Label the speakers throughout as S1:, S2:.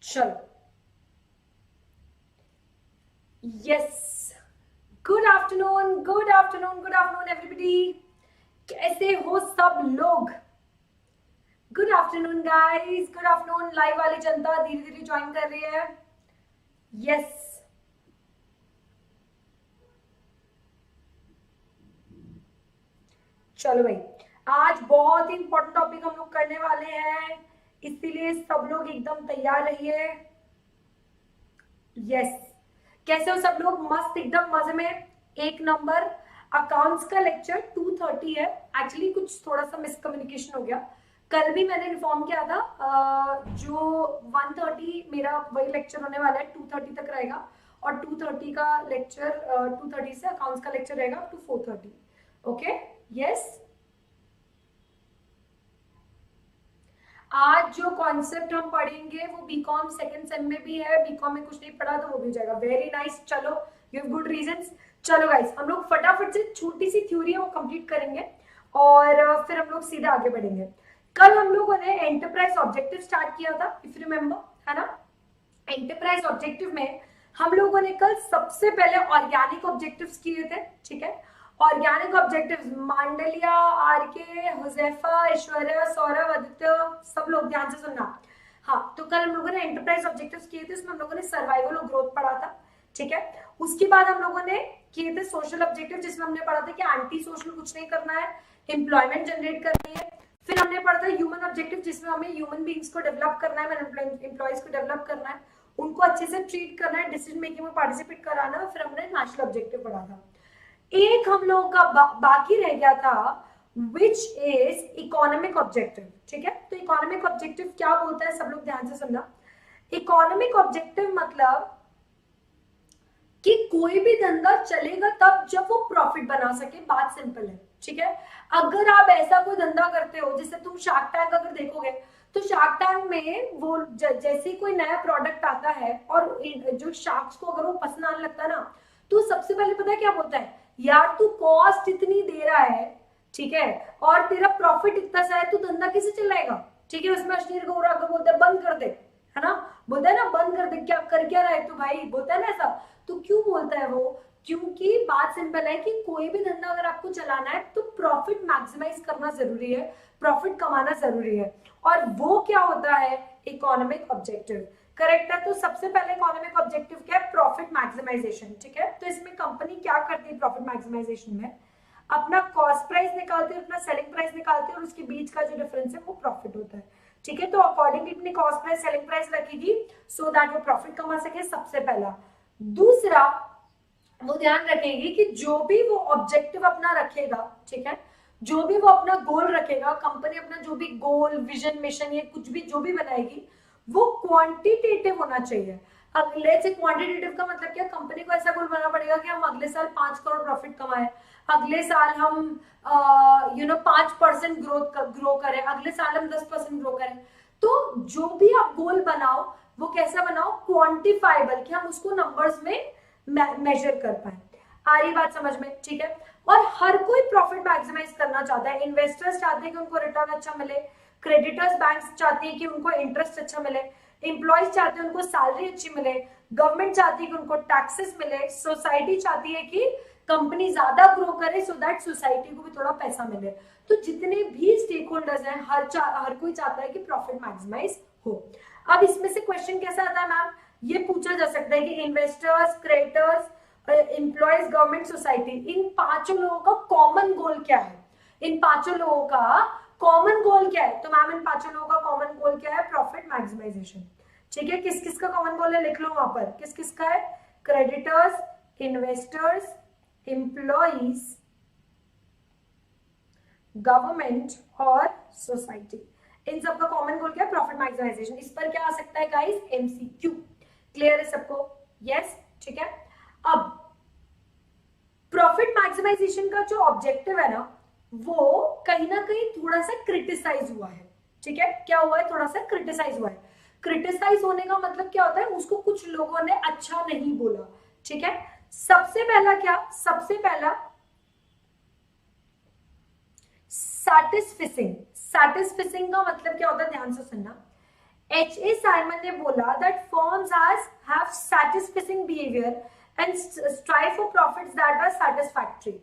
S1: चलो, yes, good afternoon, good afternoon, good afternoon everybody. कैसे हो सब लोग? Good afternoon guys, good afternoon. Live वाली जनता धीरे धीरे ज्वाइन कर रही है। यस, चलो भाई, आज बहुत ही इंपॉर्टेंट टॉपिक हम लोग करने वाले हैं, इसीलिए सब लोग एकदम तैयार रहिए। यस, कैसे हो सब लोग? मस्त, एकदम मजे में, एक नंबर। अकाउंट्स का लेक्चर 2:30 है। एक्चुअली कुछ थोड़ा सा मिसकम्युनिकेशन हो गया। कल भी मैंने इन्फॉर्म किया था, जो 1:30 मेरा वही लेक्चर होने वाला है, 2:30 तक रहेगा। और 2:30 का लेक्चर, 2:30 से अकाउंट्स का लेक्चर रहेगा अप टू 4:30। Okay, yes. आज जो कॉन्सेप्ट हम पढ़ेंगे वो बीकॉम सेकंड सेम में भी है, बीकॉम में कुछ नहीं पढ़ा तो वो भी हो जाएगा। वेरी नाइस, चलो, यू हैव गुड रीजंस। चलो गाइस, हम लोग फटाफट से छोटी सी थ्योरी है वो कंप्लीट करेंगे और फिर हम लोग सीधे आगे बढ़ेंगे। कल हम लोगों ने एंटरप्राइज ऑब्जेक्टिव स्टार्ट किया था, इफ यू रिमेम्बर, है ना? एंटरप्राइज ऑब्जेक्टिव में हम लोगों ने कल सबसे पहले ऑर्गेनिक ऑब्जेक्टिव्स किए थे, ठीक है? ऑर्गेनिक ऑब्जेक्टिव्स मांडलिया, आरके, हुजैफा, ऐश्वर्या, सौरभ, आदित्य, सब लोग ध्यान से सुनना। हाँ, तो कल हम लोगों ने एंटरप्राइज ऑब्जेक्टिव्स किए थे, उसमें हम लोगों ने सर्वाइवल और ग्रोथ पढ़ा था, ठीक है? उसके बाद हम लोगों ने किए थे सोशल ऑब्जेक्टिव, जिसमें हमने पढ़ा था कि एंटी सोशल कुछ नहीं करना है, एम्प्लॉयमेंट जनरेट करनी है। फिर हमने पढ़ा था ह्यूमन ऑब्जेक्टिव, जिसमें हमें ह्यूमन बींग्स को डेवलप करना है, एम्प्लॉयज को डेवलप करना है, उनको अच्छे से ट्रीट करना है, डिसीजन मेकिंग में पार्टिसिपेट कराना है। फिर हमने नेशनल ऑब्जेक्टिव पढ़ा था। एक हम लोगों का बाकी रह गया था, विच इज इकोनॉमिक ऑब्जेक्टिव, ठीक है? तो इकोनॉमिक ऑब्जेक्टिव क्या बोलता है, सब लोग ध्यान से सुनना। इकोनॉमिक ऑब्जेक्टिव मतलब कि कोई भी धंधा चलेगा तब जब वो प्रॉफिट बना सके, बात सिंपल है, ठीक है? अगर आप ऐसा कोई धंधा करते हो, जैसे तुम शार्क टैंक अगर देखोगे, तो शार्क टैंक में वो जैसे कोई नया प्रोडक्ट आता है और जो शार्क्स को अगर वो पसंद आने लगता है ना, तो सबसे पहले पता है क्या बोलता है? यार तू कॉस्ट इतनी दे रहा है, ठीक है, और तेरा प्रॉफिट इतना सा है, तू धंधा कैसे चलाएगा? ठीक है, उसमें अश्लील गौरा बोलता है बंद कर दे, है ना? बोलता है ना बंद कर दे, क्या कर क्या रहा है तू भाई, बोलता है ना ऐसा। तो क्यों बोलता है वो? क्योंकि बात सिंपल है कि कोई भी धंधा अगर आपको चलाना है तो प्रॉफिट मैक्सिमाइज करना जरूरी है, प्रॉफिट कमाना जरूरी है, और वो क्या होता है? Economic objective. करेक्ट है? तो सबसे पहले इकोनॉमिक ऑब्जेक्टिव क्या है? प्रॉफिट मैक्सिमाइजेशन, ठीक है? तो इसमें कंपनी क्या करती है प्रॉफिट मैक्सिमाइजेशन में? अपना कॉस्ट प्राइस निकालते हैं, अपना सेलिंग प्राइस निकालते हैं, और उसके बीच का जो डिफरेंस है वो प्रॉफिट होता है, ठीक है? तो अकॉर्डिंगली अपनी कॉस्ट प्राइस सेलिंग प्राइस रखेगी, सो दैट वो प्रॉफिट कमा सके, सबसे पहला। दूसरा, वो ध्यान रखेगी कि जो भी वो ऑब्जेक्टिव अपना रखेगा, ठीक है, जो भी वो अपना गोल रखेगा, कंपनी अपना जो भी गोल, विजन, मिशन, ये कुछ भी जो भी बनाएगी, वो क्वांटिटेटिव होना चाहिए। अगले से क्वांटिटेटिव का मतलब क्या? कंपनी को ऐसा गोल बनाना पड़ेगा कि हम अगले साल 5 करोड़ प्रॉफिट कमाए, अगले साल हम 5% ग्रो करें, अगले साल हम 10% ग्रो करें। तो जो भी आप गोल बनाओ, वो कैसा बनाओ? क्वांटिफाइबल, कि हम उसको नंबर्स में मेजर कर पाए। आ रही बात समझ में? ठीक है। और हर कोई प्रॉफिट मैक्सिमाइज करना चाहता है। इन्वेस्टर्स चाहते हैं कि उनको रिटर्न अच्छा मिले, क्रेडिटर्स बैंक्स चाहती है कि उनको इंटरेस्ट अच्छा मिले, एम्प्लॉयज चाहते हैं उनको सैलरी अच्छी मिले, गवर्नमेंट चाहती है कि उनको टैक्सेस मिले, सोसाइटी चाहती है कि कंपनी ज्यादा ग्रो करे, सो दैट सोसाइटी को भी थोड़ा पैसा मिले। तो जितने भी स्टेक होल्डर्स हैं, हर कोई चाहता है कि प्रॉफिट मैक्सिमाइज हो। अब इसमें से क्वेश्चन कैसा आता है मैम? ये पूछा जा सकता है कि investors, creditors, employees, government, society, इन पांचों लोगों का कॉमन गोल क्या है? इन पांचों लोगों का कॉमन गोल क्या है? तो मैम इन पांचों लोगों का कॉमन गोल क्या है? Profit maximisation. ठीक है, किस किस का कॉमन गोल है लिख लो वहां पर, किस किस का है? क्रेडिटर्स, इन्वेस्टर्स, एम्प्लॉइज, गवर्नमेंट और सोसाइटी। इन सबका कॉमन गोल क्या है? Profit maximisation. इस पर क्या आ सकता है गाइस? एमसीक्यू। क्लियर है सबको? यस, ठीक है। अब प्रॉफिट मैक्सिमाइजेशन का जो ऑब्जेक्टिव है ना, वो कहीं ना कहीं थोड़ा सा क्रिटिसाइज हुआ है। ठीक है, क्या हुआ है? थोड़ा सा क्रिटिसाइज हुआ है। क्रिटिसाइज होने का मतलब क्या होता है? उसको कुछ लोगों ने अच्छा नहीं बोला। ठीक है, सबसे पहला क्या? सबसे पहला सैटिस्फिसिंग। सैटिस्फिसिंग का मतलब क्या होता है? ध्यान से सुनना। एच ए साइमन ने बोला that firms have satisfying behavior and strive for profits that are satisfactory.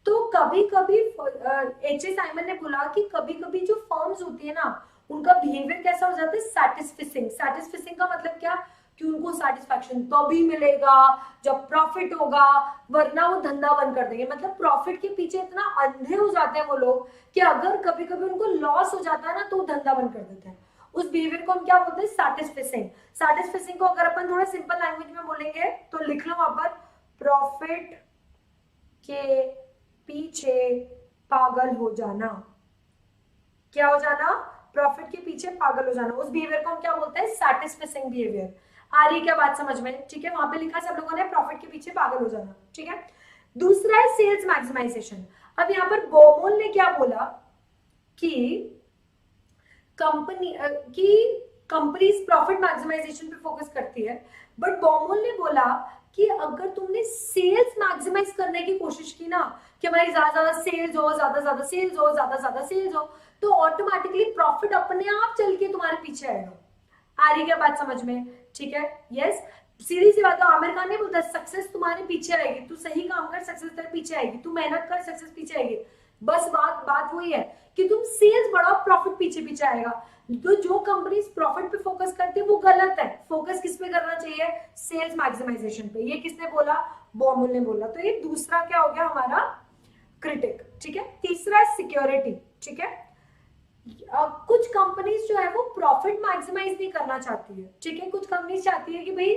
S1: तो कभी कभी एच ए साइमन ने बोला कि कभी कभी जो फर्म्स होती है ना, उनका बिहेवियर कैसा हो जाता है, सैटिस्फिशिंग. सैटिस्फिशिंग का मतलब क्या, कि उनको सेटिस्फैक्शन तभी मिलेगा जब प्रॉफिट होगा, वरना वो धंधा बंद कर देंगे. मतलब प्रॉफिट के पीछे इतना अंधे हो जाते हैं वो लोग कि अगर कभी कभी उनको लॉस हो जाता है ना तो धंधा बंद कर देते हैं. उस बिहेवियर को हम क्या बोलते हैं, सैटिस्फिशिंग. सैटिस्फिशिंग को अगर अपन थोड़ा सिंपल लैंग्वेज में बोलेंगे तो लिख लो वहां पर, प्रॉफिट के पीछे पागल हो जाना. क्या हो जाना, प्रॉफिट के पीछे पागल हो जाना. उस बिहेवियर को हम क्या बोलते हैं, सैटिस्फिशिंग बिहेवियर. आ रही क्या बात समझ में, ठीक है. वहां पे लिखा सब लोगों ने प्रॉफिट के पीछे पागल हो जाना, ठीक है. दूसरा है सेल्स मैक्सिमाइजेशन. अब यहाँ पर बोमोल ने क्या बोला कि कंपनीज प्रॉफिट मैक्सिमाइजेशन पे फोकस करती है, बट बॉमोल ने बोला कि अगर तुमने सेल्स मैक्सिमाइज करने की कोशिश की ना, कि हमारी ज्यादा सेल्स हो, ज्यादा सेल्स हो, ज्यादा सेल्स हो, तो ऑटोमेटिकली प्रॉफिट अपने आप चल के तुम्हारे पीछे आएगा. आ रही क्या बात समझ में, ठीक है. यस, सीधी सी बात है. आमिर खान ने बोलता है सक्सेस तुम्हारे पीछे आएगी, तू सही काम कर सक्सेस तेरे पीछे आएगी, तू मेहनत कर सक्सेस पीछे आएगी. बस बात वही है कि तुम सेल्स बढ़ाओ, प्रॉफिट पीछे पीछे आएगा. तो जो कंपनीज प्रॉफिट पे फोकस करती है वो गलत है. फोकस किस पे करना चाहिए, सेल्स मैक्सिमाइजेशन पे. ये किसने बोला, बॉमुल ने बोला. तो ये दूसरा क्या हो गया हमारा, क्रिटिक, ठीक है. तीसरा है सिक्योरिटी, ठीक है. कुछ कंपनीज जो है वो प्रॉफिट मैक्सिमाइज नहीं करना चाहती है, ठीक है. कुछ कंपनीज चाहती है कि भाई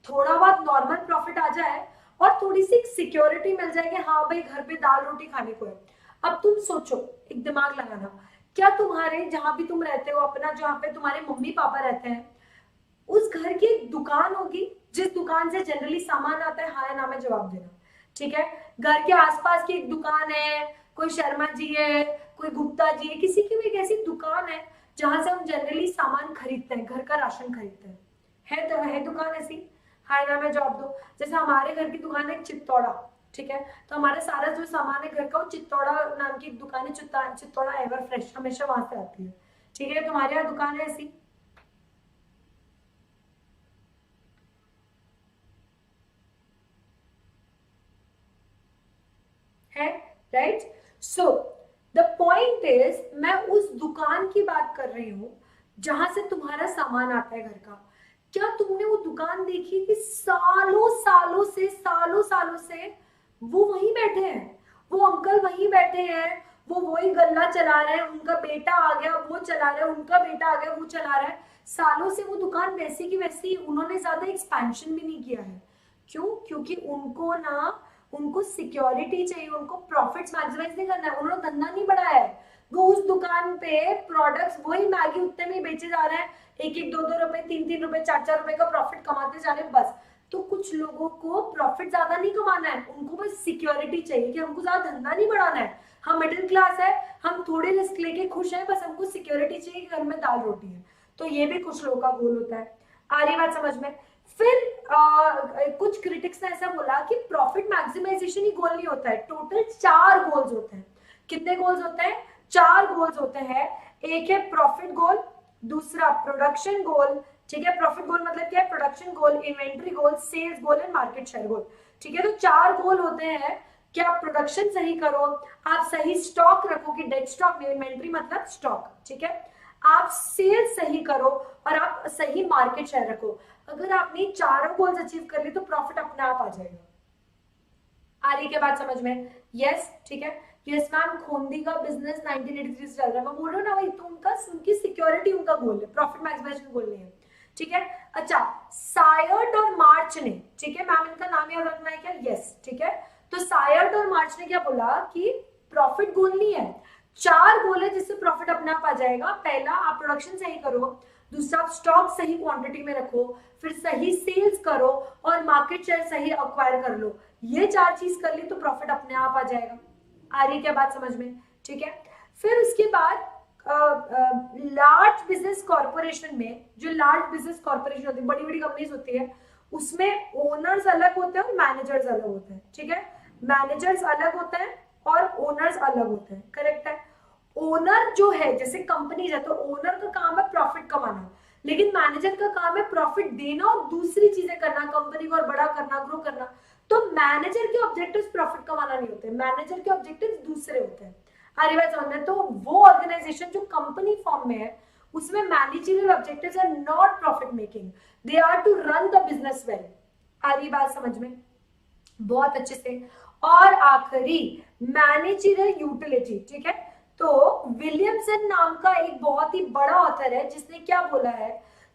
S1: थोड़ा बहुत नॉर्मल प्रॉफिट आ जाए और थोड़ी सी सिक्योरिटी मिल जाए कि हाँ भाई घर पे दाल रोटी खाने को है. अब तुम सोचो, एक दिमाग लगाना, क्या तुम्हारे जहां भी तुम रहते हो, अपना जहां पे तुम्हारे मम्मी पापा रहते हैं, उस घर की एक दुकान होगी जिस दुकान से जनरली सामान आता है, हाँ या ना में जवाब देना, ठीक है. घर के आसपास की एक दुकान है, कोई शर्मा जी है, कोई गुप्ता जी है, किसी की भी एक ऐसी दुकान है जहां से हम जनरली सामान खरीदते हैं, घर का राशन खरीदते हैं. है तो है दुकान ऐसी, हाँ या ना में जवाब दो. जैसे हमारे घर की दुकान है चित्तौड़ा, ठीक है. तो हमारा सारा जो सामान है घर का वो चित्तौड़ा नाम की दुकान है. चित्तौड़ा एवर फ्रेश हमेशा वहां से आती है, ठीक है. तुम्हारे यहाँ दुकान है ऐसी, है, right. So the point is, मैं उस दुकान की बात कर रही हूं जहां से तुम्हारा सामान आता है घर का. क्या तुमने वो दुकान देखी कि सालों सालों से वो वहीं बैठे हैं, वो अंकल वहीं बैठे हैं, वो वही गल्ला चला रहे हैं, उनका बेटा आ गया वो चला रहा है, उनका बेटा आ गया वो चला रहा है. सालों से वो दुकान वैसी की वैसी, उन्होंने ज्यादा एक्सपेंशन भी नहीं किया है. क्यों, क्योंकि उनको सिक्योरिटी चाहिए, उनको प्रॉफिट्स मैक्सिमाइज नहीं करना है, उन्होंने धंधा नहीं बढ़ाया है. वो उस दुकान पे प्रोडक्ट्स वही मैगी उतने में बेचे जा रहे हैं, एक एक 2-2 रुपए 3-3 रुपए 4-4 रुपए का प्रॉफिट कमाते जा रहे हैं बस. तो कुछ लोगों को प्रॉफिट ज्यादा नहीं कमाना है, उनको बस सिक्योरिटी चाहिए कि हमको ज्यादा धंधा नहीं बढ़ाना है, हम मिडिल क्लास है, हम थोड़े रिस्क लेके खुश हैं, बस हमको सिक्योरिटी चाहिए कि घर में दाल रोटी है. तो ये भी कुछ लोगों का गोल होता है. आ रही बात समझ में. फिर कुछ क्रिटिक्स ने ऐसा बोला कि प्रॉफिट मैक्सिमाइजेशन ही गोल नहीं होता है, टोटल 4 गोल्स होते हैं. कितने गोल्स होते हैं, 4 गोल्स होते हैं. एक है प्रॉफिट गोल, दूसरा प्रोडक्शन गोल, ठीक है. प्रॉफिट गोल मतलब क्या है, production goal, inventory goal, sales goal and market share goal, ठीक है. तो 4 गोल होते हैं कि आप प्रोडक्शन सही करो, आप सही स्टॉक रखो, कि डेड स्टॉक नहीं, इन्वेंट्री मतलब स्टॉक, ठीक है. आप सेल्स सही करो और आप सही मार्केट शेयर रखो. अगर आपने चारों गोल्स अचीव कर ली तो प्रॉफिट अपने आप आ जाएगा. आ रही क्या बात समझ में, यस, ठीक है. यस मैम, खोंदी का बिजनेस 1983 से चल रहा है, मैं बोल रहा हूँ ना भाई, तो उनकी सिक्योरिटी उनका गोल है, प्रॉफिट मैक्सिमाइजेशन गोल नहीं है, ठीक है. अच्छा, सायर्ट और मार्च ने, ठीक है, मैम इनका नाम याद रखना है क्या, यस, ठीक है. तो सायर्ट और मार्च ने क्या बोला कि प्रॉफिट गोल नहीं है, 4 गोल है जिससे प्रॉफिट अपने आप आ जाएगा. पहला, आप प्रोडक्शन सही करो, दूसरा आप स्टॉक सही क्वांटिटी में रखो, फिर सही सेल्स करो और मार्केट शेयर सही अक्वायर कर लो. ये 4 चीज कर ली तो प्रॉफिट अपने आप आ जाएगा. आ रही क्या बात समझ में, ठीक है. फिर उसके बाद लार्ज बिजनेस कॉर्पोरेशन में, जो लार्ज बिजनेस कॉर्पोरेशन होती है, बड़ी बड़ी कंपनीज होती है, उसमें ओनर्स अलग होते हैं और मैनेजर्स अलग होते हैं, ठीक है. मैनेजर्स अलग होते हैं और ओनर्स अलग होते हैं, करेक्ट है. ओनर जो है, जैसे कंपनी है तो ओनर का काम है प्रॉफिट कमाना, लेकिन मैनेजर का काम है प्रॉफिट देना और दूसरी चीजें करना, कंपनी को और बड़ा करना, ग्रो करना। तो मैनेजर के ऑब्जेक्टिव्स प्रॉफिट कमाना नहीं होते, मैनेजर के ऑब्जेक्टिव्स दूसरे होते हैं। हमारी बात समझ में? तो वो ऑर्गेनाइजेशन जो कंपनी फॉर्म में है उसमें managerial objectives are not profit making, they are to run the business well. आ रही बात समझ में? बहुत अच्छे से। और आखिरी मैनेजरियल यूटिलिटी, ठीक है। तो विलियमसन नाम का एक बहुत ही बड़ा ऑथर है जिसने क्या बोला है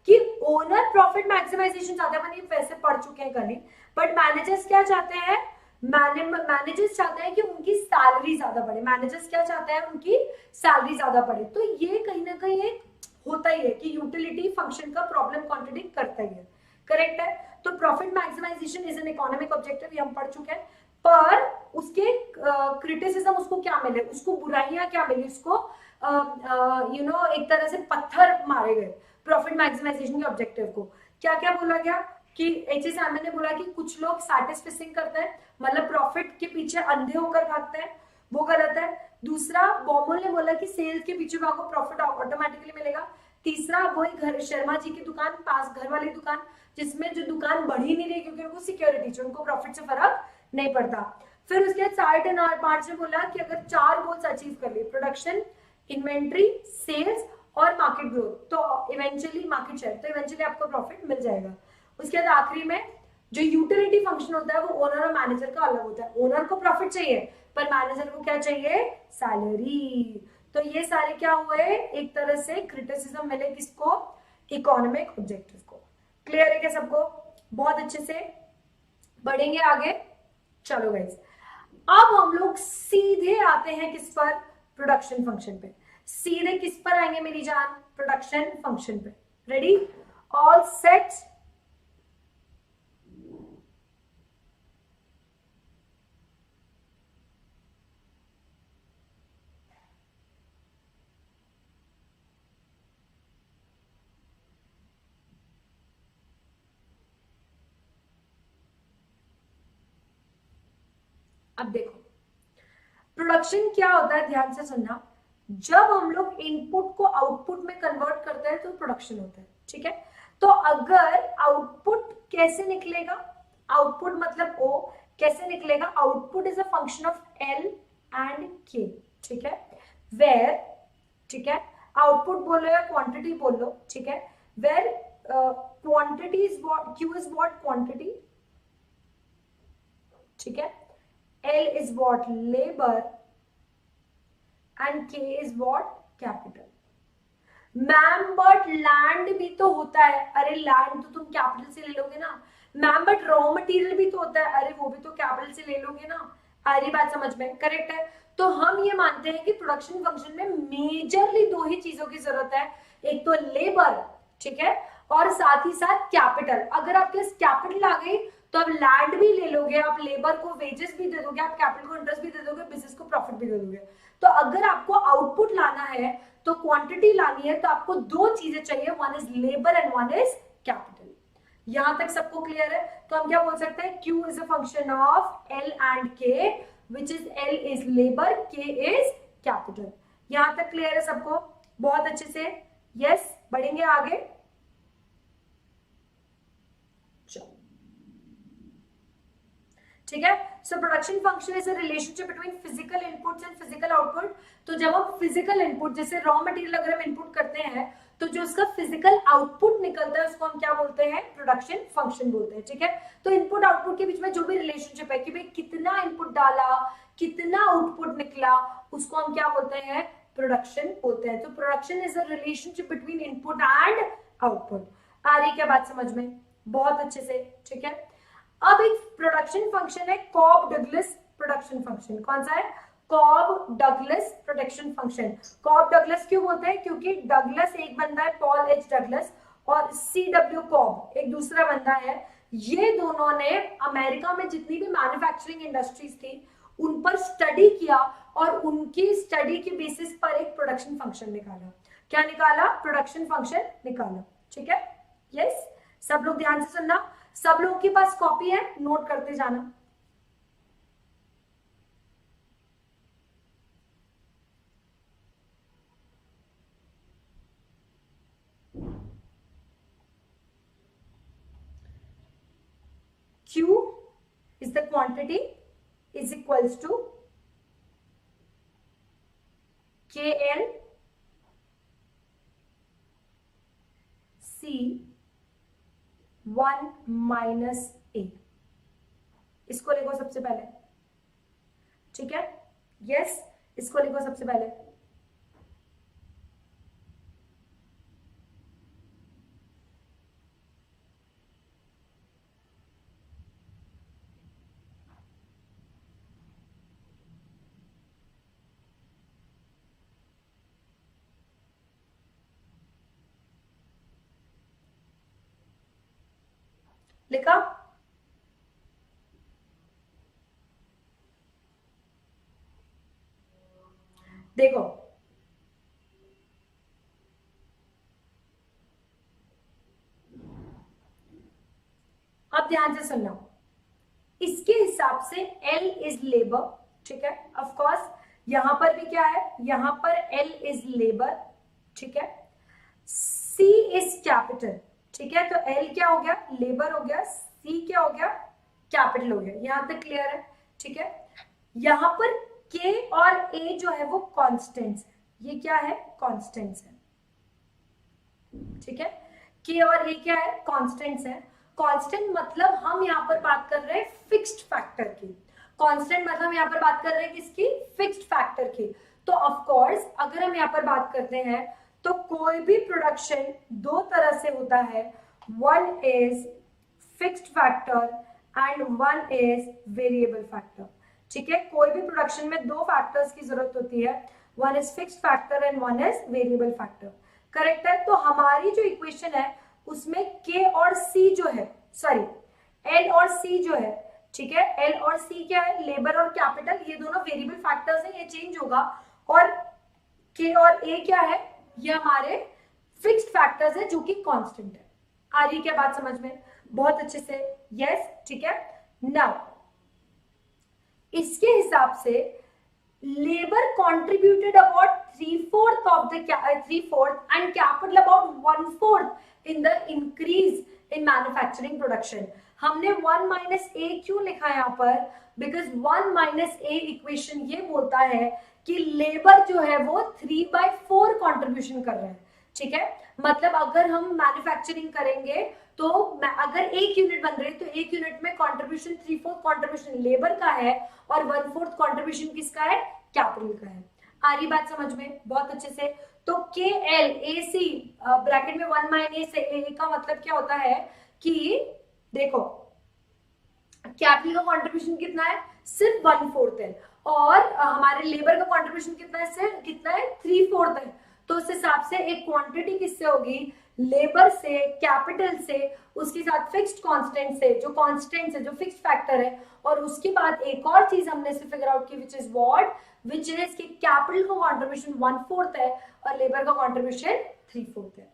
S1: कि ओनर प्रॉफिट मैक्सिमाइजेशन चाहते हैं, अपन वैसे पढ़ चुके हैं कल ही, बट मैनेजर्स क्या चाहते हैं? मैनेजर्स चाहते हैं कि उनकी सैलरी ज्यादा बढ़े, मैनेजर्स क्या चाहते हैं? उनकी सैलरी ज्यादा बढ़े। तो ये कहीं ना कहीं एक होता ही है कि यूटिलिटी फंक्शन का प्रॉब्लम कॉन्ट्रडिक्ट करता ही है, करेक्ट है। तो profit maximisation is an economic objective, ये हम पढ़ चुके हैं। पर उसके क्रिटिसिज्म उसको क्या मिले, उसको बुराइयां क्या मिली, उसको एक तरह से पत्थर मारे गए प्रॉफिट मैक्सिमाइजेशन के ऑब्जेक्टिव को। क्या क्या बोला गया कि एच एस ने बोला कि कुछ लोग सैटिस्फिशिंग करते हैं, मतलब प्रॉफिट के पीछे अंधे होकर भागते हैं, वो गलत है। दूसरा, बॉमोल ने बोला कि सेल्स के पीछे भागो, प्रॉफिट ऑटोमेटिकली मिलेगा। तीसरा, वही घर शर्मा जी की दुकान पास, घर वाली दुकान जिसमें जो दुकान बढ़ ही नहीं रही क्योंकि उनको सिक्योरिटी चाहिए, उनको प्रॉफिट से फर्क नहीं पड़ता। फिर उसके बाद 4 ने बोला कि अगर 4 गोल्स अचीव कर लिए, प्रोडक्शन, इन्वेंट्री, सेल्स और मार्केट ग्रोथ, तो इवेंचुअली मार्केट शेयर, तो इवेंचुअली आपको प्रॉफिट मिल जाएगा। उसके बाद आखिरी में जो यूटिलिटी फंक्शन होता है वो ओनर और मैनेजर का अलग होता है। ओनर को प्रॉफिट चाहिए पर मैनेजर को क्या चाहिए? सैलरी। तो ये सारे क्या हुए? एक तरह से क्रिटिसिज्म मिले किसको? इकोनॉमिक ऑब्जेक्टिव को। क्लियर है क्या सबको? बहुत अच्छे से बढ़ेंगे आगे। चलो गाइस, अब हम लोग सीधे आते हैं किस पर? प्रोडक्शन फंक्शन पे। सीधे किस पर आएंगे मेरी जान? प्रोडक्शन फंक्शन पे। रेडी? All set? अब देखो प्रोडक्शन क्या होता है, ध्यान से सुनना। जब हम लोग इनपुट को आउटपुट में कन्वर्ट करते हैं तो प्रोडक्शन होता है, ठीक है। तो अगर आउटपुट कैसे निकलेगा? आउटपुट मतलब ओ, कैसे निकलेगा? Output is a function of L and के, ठीक है। वेर, ठीक है, आउटपुट बोलो या क्वांटिटी बोलो, ठीक है। Where quantity is what, Q is what? Quantity, ठीक है। L is what? Labour and K is what? Capital. Ma'am but land भी तो होता है। अरे लैंड तो तुम कैपिटल से ले लोगे ना। मैम बट रॉ मटेरियल भी तो होता है। अरे वो भी तो कैपिटल से ले लोगे ना। सारी बात समझ में? करेक्ट है। तो हम ये मानते हैं कि प्रोडक्शन फंक्शन में मेजरली 2 ही चीजों की जरूरत है, एक तो लेबर, ठीक है, और साथ ही साथ कैपिटल। अगर आपके पास कैपिटल आ गई तो आप लैंड भी ले लोगे, आप लेबर को वेजेस भी दे दोगे, आप कैपिटल को इंटरेस्ट भी दे दोगे, बिजनेस को प्रॉफिट भी दे दोगे। तो अगर आपको आउटपुट लाना है तो क्वांटिटी लानी है तो आपको 2 चीजें चाहिए, one is labour and one is capital. यहां तक सबको क्लियर है? तो हम क्या बोल सकते हैं? Q is a function of L and K, which is L is labour, K is capital. यहां तक क्लियर है सबको? बहुत अच्छे से। यस, बढ़ेंगे आगे। ठीक है। So production function is a relationship between physical inputs and physical output. तो जब हम फिजिकल इनपुट जैसे रॉ मटेरियल अगर हम इनपुट करते हैं तो जो उसका फिजिकल आउटपुट निकलता है उसको हम क्या बोलते हैं? प्रोडक्शन फंक्शन बोलते हैं, ठीक है। तो इनपुट आउटपुट के बीच में जो भी रिलेशनशिप है कि भाई कितना इनपुट डाला, कितना आउटपुट निकला, उसको हम क्या बोलते हैं? प्रोडक्शन बोलते हैं। तो production is a relationship between input and output. आ रही क्या बात समझ में? बहुत अच्छे से, ठीक है। अब एक प्रोडक्शन फंक्शन है कॉब डगलस प्रोडक्शन फंक्शन। कौन सा है? Cobb Douglas production function. Cobb Douglas क्यों बोलते हैं? क्योंकि डगलस एक बंदा है, पॉल एच डगलस, और सी डब्ल्यू कॉब एक दूसरा बंदा है। ये दोनों ने अमेरिका में जितनी भी मैन्युफैक्चरिंग इंडस्ट्रीज थी उन पर स्टडी किया और उनकी स्टडी के बेसिस पर एक प्रोडक्शन फंक्शन निकाला। क्या निकाला? प्रोडक्शन फंक्शन निकाला, ठीक है। यस, सब लोग ध्यान से सुनना। सब लोगों के पास कॉपी है, नोट करते जाना। Q is the quantity is equals to KL C1 minus A। इसको लिखो सबसे पहले, ठीक है, यस, इसको लिखो सबसे पहले। लिखा? देखो अब ध्यान से सुनना, इसके हिसाब से L इज लेबर, ठीक है, ऑफ कोर्स यहां पर भी क्या है, यहां पर L इज लेबर, ठीक है, C इज कैपिटल, ठीक है, तो L क्या हो गया, लेबर हो गया, C क्या हो गया, कैपिटल हो गया, यहां तक क्लियर है, ठीक है। यहां पर K और A जो है वो कॉन्स्टेंट्स है, ये क्या है, कॉन्स्टेंट्स है, ठीक है, K और A क्या है, कॉन्स्टेंट्स है। कांस्टेंट मतलब हम यहाँ पर बात कर रहे हैं फिक्स्ड फैक्टर की, कांस्टेंट मतलब हम यहाँ पर बात कर रहे हैं किसकी, फिक्स्ड फैक्टर की। तो ऑफ कोर्स अगर हम यहाँ पर बात करते हैं तो कोई भी प्रोडक्शन दो तरह से होता है, one is fixed factor and one is variable factor, ठीक है। कोई भी प्रोडक्शन में दो फैक्टर्स की जरूरत होती है, one is fixed factor and one is variable factor, correct है। तो हमारी जो इक्वेशन है उसमें K और C जो है, सॉरी L और C जो है, ठीक है, L और C क्या है, लेबर और कैपिटल, ये दोनों वेरिएबल फैक्टर्स हैं, ये चेंज होगा। और K और A क्या है, ये हमारे फिक्स्ड फैक्टर्स है जो कि कांस्टेंट है। आ रही क्या बात समझ में, बहुत अच्छे से, यस, ठीक है। नाउ इसके हिसाब से labor contributed about 3/4 of the 3/4 and capital about 1/4 in the increase in manufacturing production। हमने 1 minus a क्यों लिखा है यहाँ पर, because 1 minus a इक्वेशन ये बोलता है कि लेबर जो है वो 3/4 कंट्रीब्यूशन कर रहे हैं, ठीक है। मतलब अगर हम मैन्युफैक्चरिंग करेंगे तो अगर एक यूनिट बन रही है तो एक यूनिट में कंट्रीब्यूशन 3/4 कंट्रीब्यूशन लेबर का है और 1/4 कंट्रीब्यूशन किसका है, कैपिटल का है। आ रही बात समझ में, बहुत अच्छे से। तो के एल ए सी ब्रैकेट में 1 माइनस ए का मतलब क्या होता है कि देखो कैपिटल का कंट्रीब्यूशन कितना है, सिर्फ 1/4 है, और हमारे लेबर का कंट्रीब्यूशन कितना है, सिर्फ कितना है, 3/4 है। तो उस हिसाब से एक क्वांटिटी किससे होगी, लेबर से, कैपिटल से, उसके साथ फिक्स्ड कांस्टेंट से, जो कांस्टेंट है, जो फिक्स्ड फैक्टर है, और उसके बाद एक और चीज हमने से फिगर आउट की which is what, which is कि कैपिटल का कंट्रीब्यूशन 1/4 है और लेबर का कंट्रीब्यूशन 3/4 है।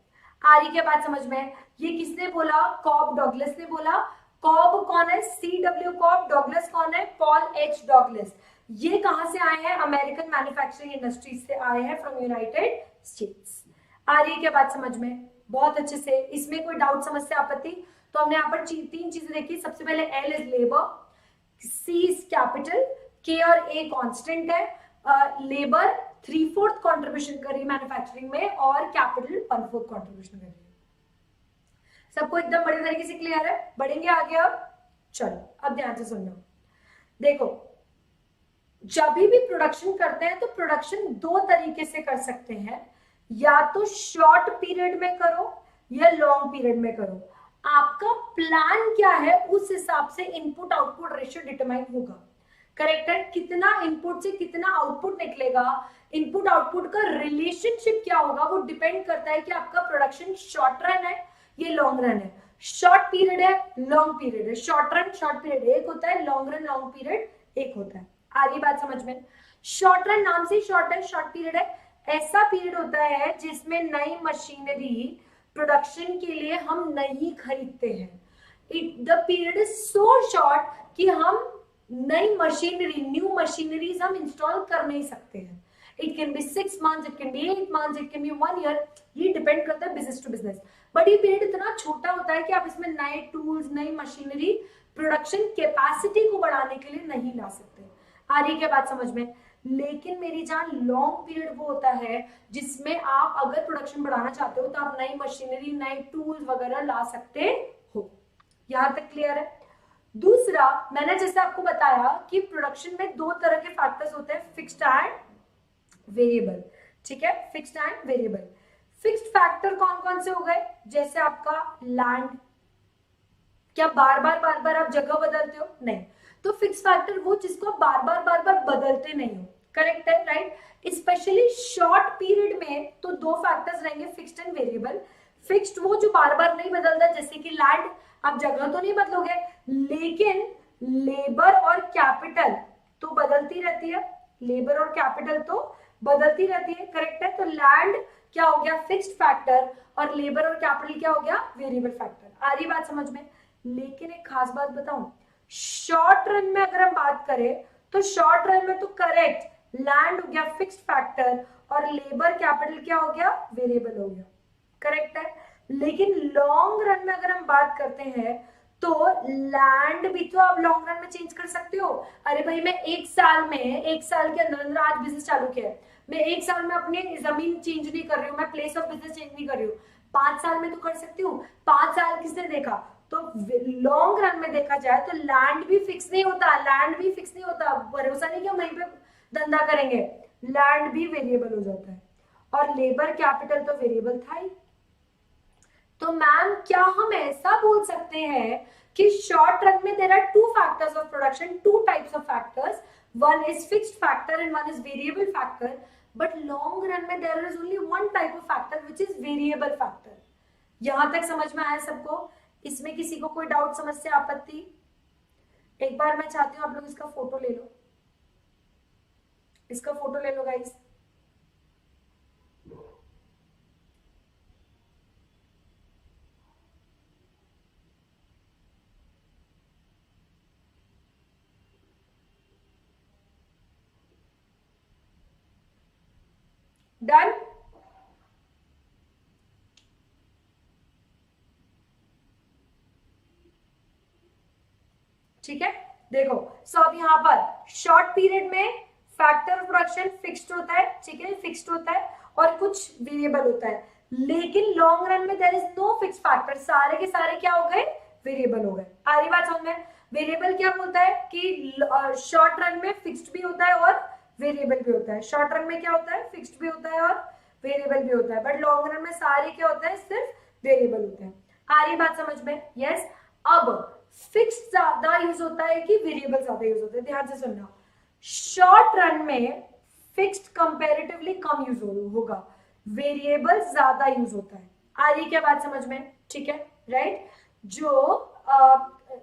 S1: आ रही क्या बात समझ में, ये किसने बोला, कॉब डॉगलस ने बोला। कॉब कौन है, CW कॉब, डॉगलस कौन है, पॉल H डॉगलस। ये कहां से आए हैं, अमेरिकन मैन्युफैक्चरिंग इंडस्ट्रीज से आए हैं, फ्रॉम यूनाइटेड स्टेट्स। आ रही है क्या बात समझ में, बहुत अच्छे से। इसमें कोई डाउट, समस्या, आपत्ति? तो हमने यहाँ पर तीन चीजें देखी। सबसे पहले L is labour, C is capital, K और A कांस्टेंट है, लेबर 3/4 कंट्रीब्यूशन कर रही है मैन्युफैक्चरिंग में और कैपिटल 1/4 कंट्रीब्यूशन कर रही है। सबको एकदम बड़े तरीके से क्लियर है, बढ़ेंगे आगे अब। चलो अब ध्यान से सुनना, देखो जब भी प्रोडक्शन करते हैं तो प्रोडक्शन दो तरीके से कर सकते हैं, या तो शॉर्ट पीरियड में करो या लॉन्ग पीरियड में करो। आपका प्लान क्या है उस हिसाब से इनपुट आउटपुट रेशियो डिटरमाइन होगा, करेक्ट है। कितना इनपुट से कितना आउटपुट निकलेगा, इनपुट आउटपुट का रिलेशनशिप क्या होगा, वो डिपेंड करता है कि आपका प्रोडक्शन शॉर्ट रन है ये लॉन्ग रन है, शॉर्ट पीरियड है लॉन्ग पीरियड है। शॉर्ट रन शॉर्ट पीरियड एक होता है, लॉन्ग रन लॉन्ग पीरियड एक होता है। आ रही बात समझ में, शॉर्ट रन नाम से शॉर्ट है, शॉर्ट पीरियड है, ऐसा पीरियड होता है जिसमें नई मशीनरी प्रोडक्शन के लिए हम नहीं खरीदते हैं। The period is so short कि हम नई मशीनरी, न्यू मशीनरीज हम इंस्टॉल कर नहीं सकते हैं। It can be 6 months, it can be 8 months, it can be 1 year, ये डिपेंड करता है बिजनेस टू बिजनेस। बट ये पीरियड इतना छोटा होता है कि आप इसमें नए टूल्स, नई मशीनरी, प्रोडक्शन कैपेसिटी को बढ़ाने के लिए नहीं ला सकते। आ रही क्या बात समझ में? लेकिन मेरी जान लॉन्ग पीरियड वो होता है जिसमें आप अगर प्रोडक्शन बढ़ाना चाहते हो तो आप नई मशीनरी, नए टूल्स वगैरह ला सकते हो। यहां तक क्लियर है? दूसरा, मैंने जैसे आपको बताया कि प्रोडक्शन में दो तरह के फैक्टर्स होते हैं, फिक्स्ड एंड वेरिएबल। ठीक है, fixed and variable. Fixed factor कौन कौन से हो गए? जैसे आपका लैंड, क्या बार बार आप जगह बदलते हो? नहीं। तो फिक्स फैक्टर वो जिसको बार बार बदलते नहीं हो। करेक्ट है, राइट। स्पेशली शॉर्ट पीरियड में तो दो फैक्टर्स रहेंगे, फिक्स्ड एंड वेरिएबल। फिक्स्ड वो जो बार बार नहीं बदलता, जैसे कि लैंड, आप जगह तो नहीं बदलोगे, लेकिन लेबर और कैपिटल तो बदलती रहती है, लेबर और कैपिटल तो बदलती रहती है। करेक्ट है। तो लैंड क्या हो गया? फिक्स्ड फैक्टर, और लेबर और कैपिटल क्या हो गया? Variable factor. आ रही बात समझ में? लेकिन एक खास बात बताऊं, शॉर्ट रन में अगर हम बात करें तो शॉर्ट रन में तो करेक्ट लैंड हो गया फिक्स्ड फैक्टर और लेबर कैपिटल क्या हो गया? वेरिएबल हो गया। करेक्ट है। लेकिन लॉन्ग रन में अगर हम बात करते हैं तो लैंड भी तो आप लॉन्ग रन में चेंज कर सकते हो। अरे भाई मैं एक साल के अंदर आज बिजनेस चालू किया है, मैं एक साल में अपनी जमीन चेंज नहीं कर रही हूँ, मैं प्लेस ऑफ बिजनेस चेंज नहीं कर रही हूँ, 5 साल में तो कर सकती हूँ। 5 साल किसने देखा? तो लॉन्ग रन में देखा जाए तो लैंड भी फिक्स नहीं होता, लैंड भी फिक्स नहीं होता, भरोसा नहीं कि हम वहीं पे धंधा करेंगे, लैंड भी वेरिएबल हो जाता है। और लेबर कैपिटल तो वेरिएबल था ही। तो मैम क्या हम ऐसा बोल सकते हैं कि शॉर्ट रन में there are two factors of production, two types of factors, one is fixed factor and one is variable factor, but long run में there is only one type of factor which is variable factor. यहां तक समझ में आया सबको? इसमें किसी को कोई डाउट, समस्या, आपत्ति? एक बार मैं चाहती हूँ आप लोग इसका फोटो ले लो, इसका फोटो ले लो गाइस। डन? ठीक है, देखो। सो अब यहाँ पर शॉर्ट पीरियड में फैक्टर ऑफ प्रोडक्शन फिक्स्ड होता है, ठीक है, फिक्स्ड होता है, और कुछ वेरिएबल होता है। लेकिन लॉन्ग रन में there is no fixed factor, सारे के सारे क्या हो गए? वेरिएबल हो गए। आ रही बात समझ में? वेरिएबल क्या बोलता है कि शॉर्ट रन में फिक्स्ड भी होता है और वेरिएबल भी होता है। शॉर्ट रन में क्या होता है? फिक्स्ड भी होता है और वेरिएबल भी होता है, बट लॉन्ग रन में सारे क्या होता है? सिर्फ वेरिएबल होते हैं। आ रही बात समझ में? यस। अब फिक्स्ड ज्यादा यूज होता है कि वेरिएबल ज्यादा यूज होता है? ध्यान से सुनना। शॉर्ट रन में फिक्स्ड कंपैरेटिवली कम यूज होगा, वेरिएबल ज्यादा यूज होता है। आ रही क्या बात समझ में? ठीक है, राइट। जो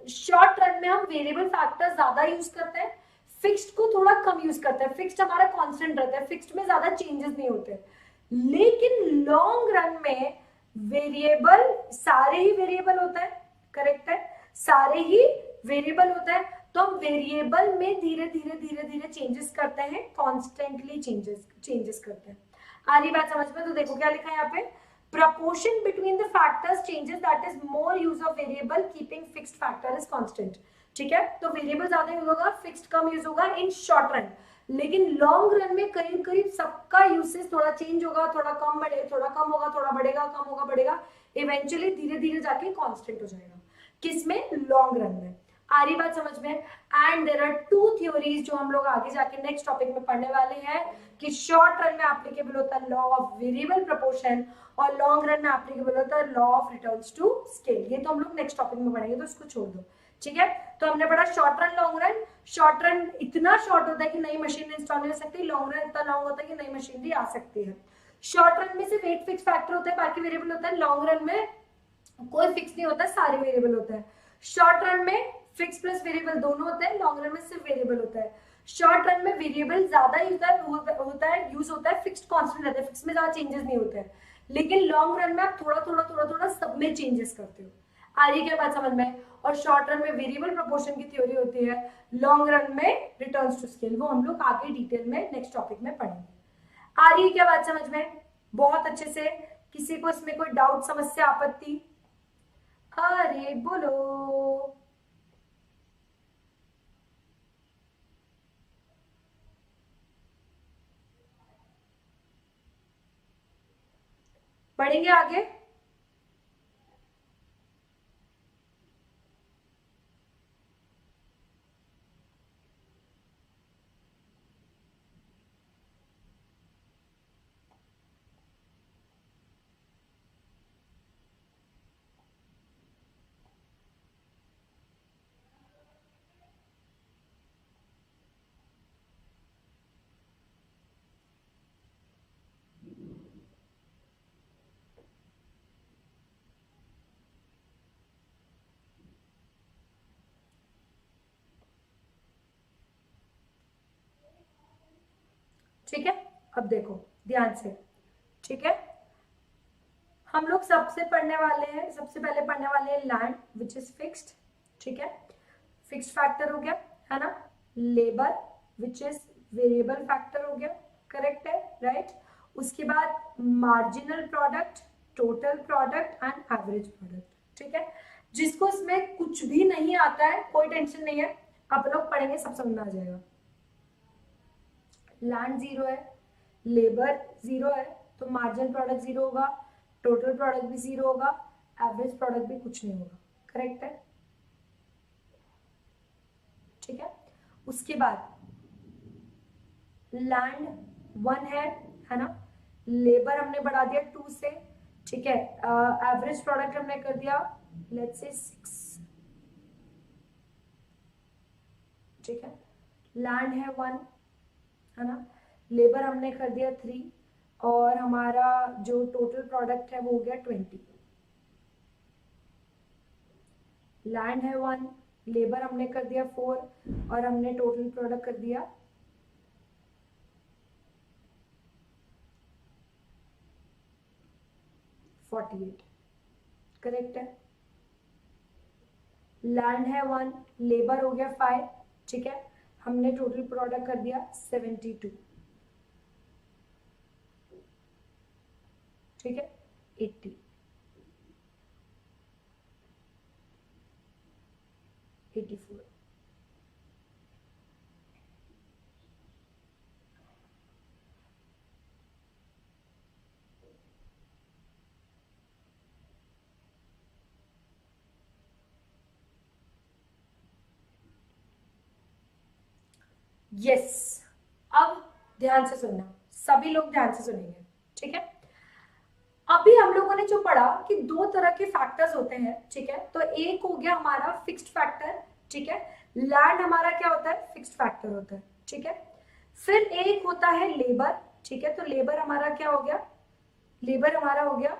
S1: शॉर्ट रन में हम वेरिएबल फैक्टर ज्यादा यूज करते हैं, फिक्स्ड को थोड़ा कम यूज करते हैं। फिक्स्ड हमारा कांस्टेंट रहता है, फिक्स्ड में ज्यादा चेंजेस नहीं होते। लेकिन लॉन्ग रन में वेरिएबल, सारे ही वेरिएबल होता है। करेक्ट है, सारे ही वेरिएबल होता है। तो हम वेरिएबल में धीरे धीरे चेंजेस करते हैं, कॉन्स्टेंटली चेंजेस करते हैं। आ रही बात समझ में? तो देखो क्या लिखा है यहाँ पे, proportion between the factors changes, that is more use of variable keeping fixed factor is constant। ठीक है, तो वेरिएबल ज्यादा यूज होगा, फिक्स्ड कम यूज होगा इन शॉर्ट रन। लेकिन लॉन्ग रन में करीब करीब सबका यूसेज थोड़ा चेंज होगा, थोड़ा कम बढ़े, थोड़ा कम होगा, थोड़ा बढ़ेगा, कम होगा, बढ़ेगा, इवेंचुअली धीरे धीरे जाके कांस्टेंट हो जाएगा। किसमें? लॉन्ग रन में। आ रही बात समझ में? And there are two theories जो हम लोग आगे जाके नेक्स्ट टॉपिक में पढ़ने वाले हैं कि शॉर्ट रन में एप्लीकेबल होता है लॉ ऑफ वेरिएबल प्रोपोर्शन और लॉन्ग रन में एप्लीकेबल होता है law of returns to scale. ये तो हम लोग नेक्स्ट टॉपिक में पढ़ेंगे, तो इसको छोड़ दो। ठीक है, तो हमने पढ़ा short run, long run. Short run इतना शॉर्ट होता है कि नई मशीन इंस्टॉल नहीं हो सकती, लॉन्ग रन इतना लॉन्ग होता है कि नई मशीनरी आ सकती है। शॉर्ट रन में सिर्फ एक फिक्स फैक्टर होता है, बाकी वेरिएबल होता है। लॉन्ग रन में कोई फिक्स नहीं होता, सारे वेरिएबल होते हैं। शॉर्ट रन में फिक्स प्लस वेरिएबल दोनों होते हैं, लॉन्ग रन में सिर्फ वेरिएबल होता है। शॉर्ट रन में वेरिएबल ज्यादा यूज होता है, फिक्स्ड कांस्टेंट रहता है, फिक्स में ज्यादा चेंजेस नहीं होते हैं। लेकिन लॉन्ग रन में आप थोड़ा सब में चेंजेस करते हो। आ रही क्या बात समझ में? और शॉर्ट रन में वेरिएबल प्रोपोर्शन की थ्योरी होती है, लॉन्ग रन में रिटर्न्स टू स्केल। वो हम लोग आगे डिटेल में नेक्स्ट टॉपिक में पढ़ेंगे। आ रही है क्या बात समझ में? बहुत अच्छे से। किसी को इसमें कोई डाउट, समस्या, आपत्ति? अरे बोलो। बढ़ेंगे आगे। ठीक है, अब देखो ध्यान से। ठीक है, हम लोग सबसे पढ़ने वाले हैं, सबसे पहले पढ़ने वाले हैं लैंड विच इज फिक्स्ड। ठीक है, फिक्स्ड फैक्टर हो गया, है ना। Labour which is variable factor हो गया, करेक्ट है, राइट। उसके बाद marginal product, total product and average product. ठीक है, जिसको इसमें कुछ भी नहीं आता है कोई टेंशन नहीं है, आप लोग पढ़ेंगे सब समझ में आ जाएगा। लैंड जीरो है, लेबर जीरो है, तो मार्जिन प्रोडक्ट जीरो होगा, टोटल प्रोडक्ट भी जीरो होगा, एवरेज प्रोडक्ट भी कुछ नहीं होगा, करेक्ट है। ठीक है, उसके बाद लैंड वन है ना। लेबर हमने बढ़ा दिया 2 से। ठीक है, एवरेज प्रोडक्ट हमने कर दिया लेट्स से 6। ठीक है, लैंड है 1, है ना। लेबर हमने कर दिया 3 और हमारा जो टोटल प्रोडक्ट है वो हो गया 20। लैंड है 1, लेबर हमने कर दिया 4 और हमने टोटल प्रोडक्ट कर दिया 48, करेक्ट है। लैंड है 1, लेबर हो गया 5। ठीक है, हमने टोटल प्रोडक्ट कर दिया 72। ठीक है, 80, 84। यस, अब ध्यान से सुनना, सभी लोग ध्यान से सुनेंगे। ठीक है, अभी हम लोगों ने जो पढ़ा कि 2 तरह के फैक्टर्स होते हैं। ठीक है, तो एक हो गया हमारा फिक्स्ड फैक्टर। ठीक है, लैंड हमारा क्या होता है, फिक्स्ड फैक्टर होता है। ठीक है, फिर एक होता है लेबर। ठीक है, तो लेबर हमारा क्या हो गया, लेबर हमारा हो गया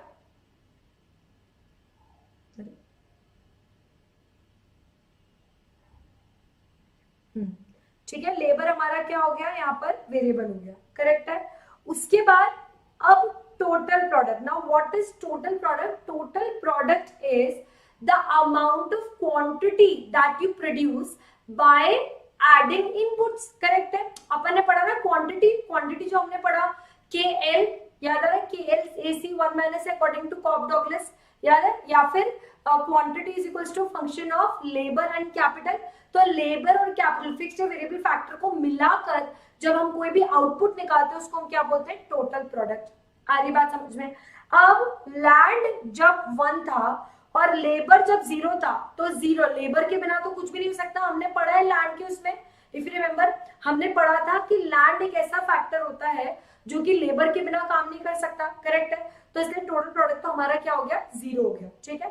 S1: ठीक है, लेबर हमारा क्या हो गया, यहाँ पर वेरिएबल हो गया, करेक्ट है। उसके बाद अब total product. Now what is total product? Total product is the amount of quantity that you produce by adding inputs, correct है। अपन ने पढ़ा ना क्वांटिटी, क्वांटिटी जो हमने पढ़ा के एल, याद है, K L A C 1 minus according to Cobb Douglas, याद है। या फिर quantity is equals to function of labour and capital. तो लेबर और कैपिटल, फिक्स्ड और वेरिएबल फैक्टर को मिलाकर जब हम कोई भी आउटपुट निकालते हैं उसको हम क्या बोलते हैं, टोटल प्रोडक्ट। आ रही बात समझ में? अब लैंड जब 1 था और लेबर जब 0 था, तो 0 लेबर के बिना तो कुछ भी नहीं हो सकता। हमने पढ़ा है लैंड के उसमें, इफ यू रिमेंबर, हमने पढ़ा था कि लैंड एक ऐसा फैक्टर होता है जो कि लेबर के बिना काम नहीं कर सकता, करेक्ट है। तो इसलिए टोटल प्रोडक्ट तो हमारा क्या हो गया, 0 हो गया। ठीक है,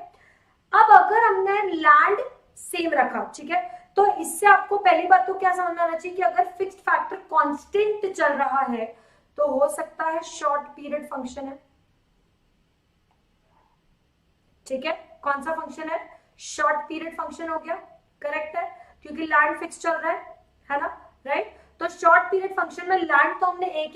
S1: अब अगर हमने लैंड सेम रखा, ठीक है, तो इससे आपको पहली बात तो क्या समझ आना चाहिए कि अगर फिक्स्ड फैक्टर कांस्टेंट चल रहा है तो हो सकता है शॉर्ट पीरियड फंक्शन है। ठीक है, कौन सा फंक्शन है, शॉर्ट पीरियड फंक्शन हो गया, करेक्ट है, क्योंकि लैंड फिक्स चल रहा है ना, राइट। तो शॉर्ट पीरियड फंक्शन में लैंड तो हमने एक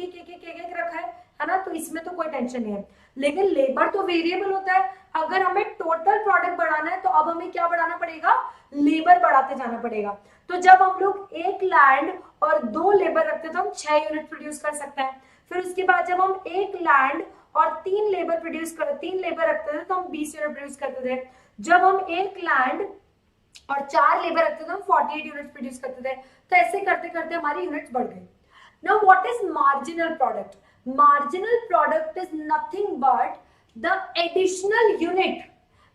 S1: रखा है ना, तो इसमें तो कोई टेंशन नहीं है। लेकिन लेबर तो वेरिएबल होता है। अगर हमें टोटल प्रोडक्ट बढ़ाना है तो अब हमें क्या बढ़ाना पड़ेगा, लेबर बढ़ाते जाना पड़ेगा। तो जब हम लोग एक लैंड और 2 लेबर रखते हैं तो हम 6 यूनिट प्रोड्यूस कर सकते हैं। फिर उसके बाद जब हम एक लैंड और 3 लेबर रखते थे तो हम 20 यूनिट प्रोड्यूस करते थे। जब हम एक लैंड और 4 लेबर रखते थे तो हम 48 यूनिट प्रोड्यूस करते थे। तो ऐसे करते करते हमारी यूनिट्स बढ़ गई। Now what is marginal product? Marginal product is nothing but the additional unit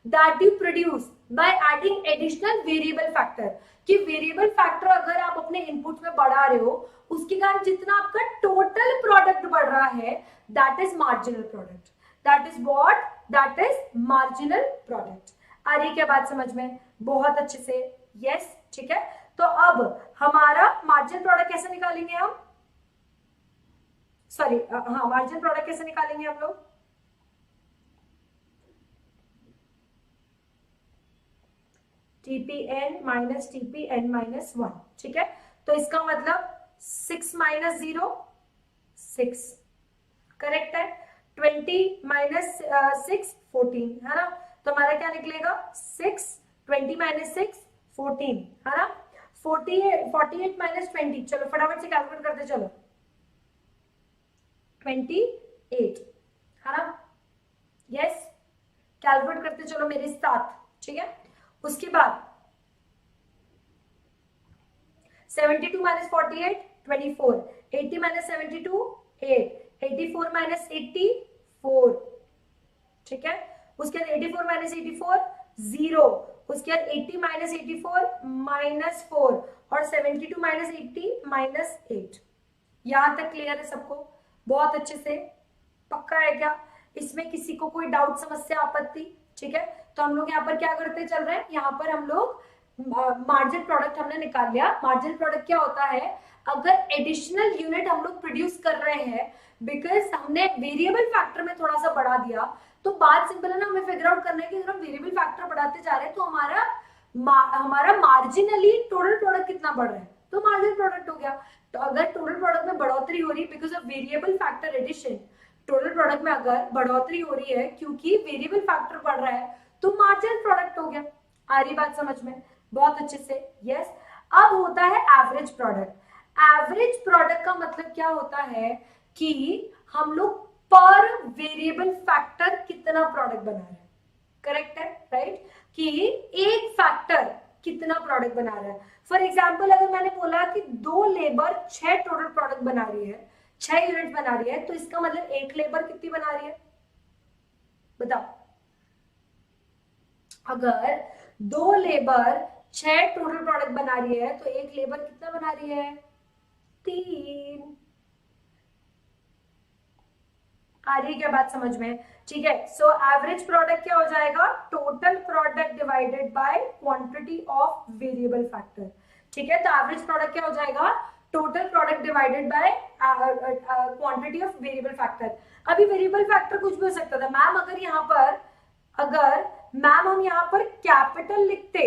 S1: that you produce by adding additional variable factor। कि वेरिएबल फैक्टर अगर आप अपने इनपुट में बढ़ा रहे हो उसके कारण जितना आपका टोटल प्रोडक्ट बढ़ रहा है that is marginal product. That is what? That is marginal product. आ रही क्या बात समझ में? बहुत अच्छे से यस ठीक है। तो अब हमारा मार्जिनल प्रोडक्ट कैसे निकालेंगे हम? सॉरी हाँ मार्जिनल प्रोडक्ट कैसे निकालेंगे हम लोग? TPN माइनस TPN माइनस 1 ठीक है। तो इसका मतलब 6 माइनस 0 6 करेक्ट है। 20 माइनस 6 14 है ना। तो हमारा क्या निकलेगा 6 20 माइनस 6 14 है ना। 48 माइनस 20 चलो फटाफट से कैलकुलेट करते चलो 28 है ना। यस कैलकुलेट करते चलो मेरे साथ ठीक है। उसके बाद 72 माइनस 48 24 80 माइनस 72 8 84 माइनस 80 4 ठीक है। उसके बाद 84 माइनस 84 0 उसके बाद 80 माइनस 84 माइनस 4 और 72 माइनस 80 माइनस 8। यहां तक क्लियर है सबको? बहुत अच्छे से पक्का है क्या? इसमें किसी को कोई डाउट समस्या आपत्ति? ठीक है। तो हम लोग यहाँ पर क्या करते चल रहे हैं? यहाँ पर हम लोग मार्जिन प्रोडक्ट हमने निकाल लिया। मार्जिन प्रोडक्ट क्या होता है? अगर एडिशनल यूनिट हम लोग प्रोड्यूस कर रहे हैं बिकॉज हमने वेरिएबल फैक्टर में थोड़ा सा बढ़ा दिया तो बात सिंपल है ना, हमें फिगर आउट करना है कि अगर हम वेरिएबल फैक्टर बढ़ाते जा रहे हैं तो हमारा मार्जिनली टोटल प्रोडक्ट कितना बढ़ रहा है तो मार्जिन प्रोडक्ट हो गया। तो अगर टोटल प्रोडक्ट में बढ़ोतरी हो रही है because of variable factor addition, total product में अगर बढ़ोतरी हो रही है क्योंकि वेरिएबल फैक्टर बढ़ रहा है तो मार्जिनल प्रोडक्ट हो गया। आ रही बात समझ में? बहुत अच्छे से यस। अब होता है एवरेज प्रोडक्ट। एवरेज प्रोडक्ट का मतलब क्या होता है कि हम लोग पर वेरिएबल फैक्टर कितना प्रोडक्ट बना रहे हैं। करेक्ट है राइट? कि एक फैक्टर कितना प्रोडक्ट बना रहा है। फॉर एग्जाम्पल अगर मैंने बोला कि 2 लेबर 6 टोटल प्रोडक्ट बना रही है, 6 यूनिट बना रही है तो इसका मतलब एक लेबर कितनी बना रही है बताओ? अगर 2 लेबर 6 टोटल प्रोडक्ट बना रही है तो एक लेबर कितना बना रही है 3। आ रही है क्या बात समझ में? ठीक है। सो एवरेज प्रोडक्ट क्या हो जाएगा? Total product divided by quantity of variable factor. ठीक है। तो एवरेज प्रोडक्ट क्या हो जाएगा? Total product divided by quantity of variable factor. अभी वेरिएबल फैक्टर कुछ भी हो सकता था मैम। अगर मैम हम यहाँ पर कैपिटल लिखते,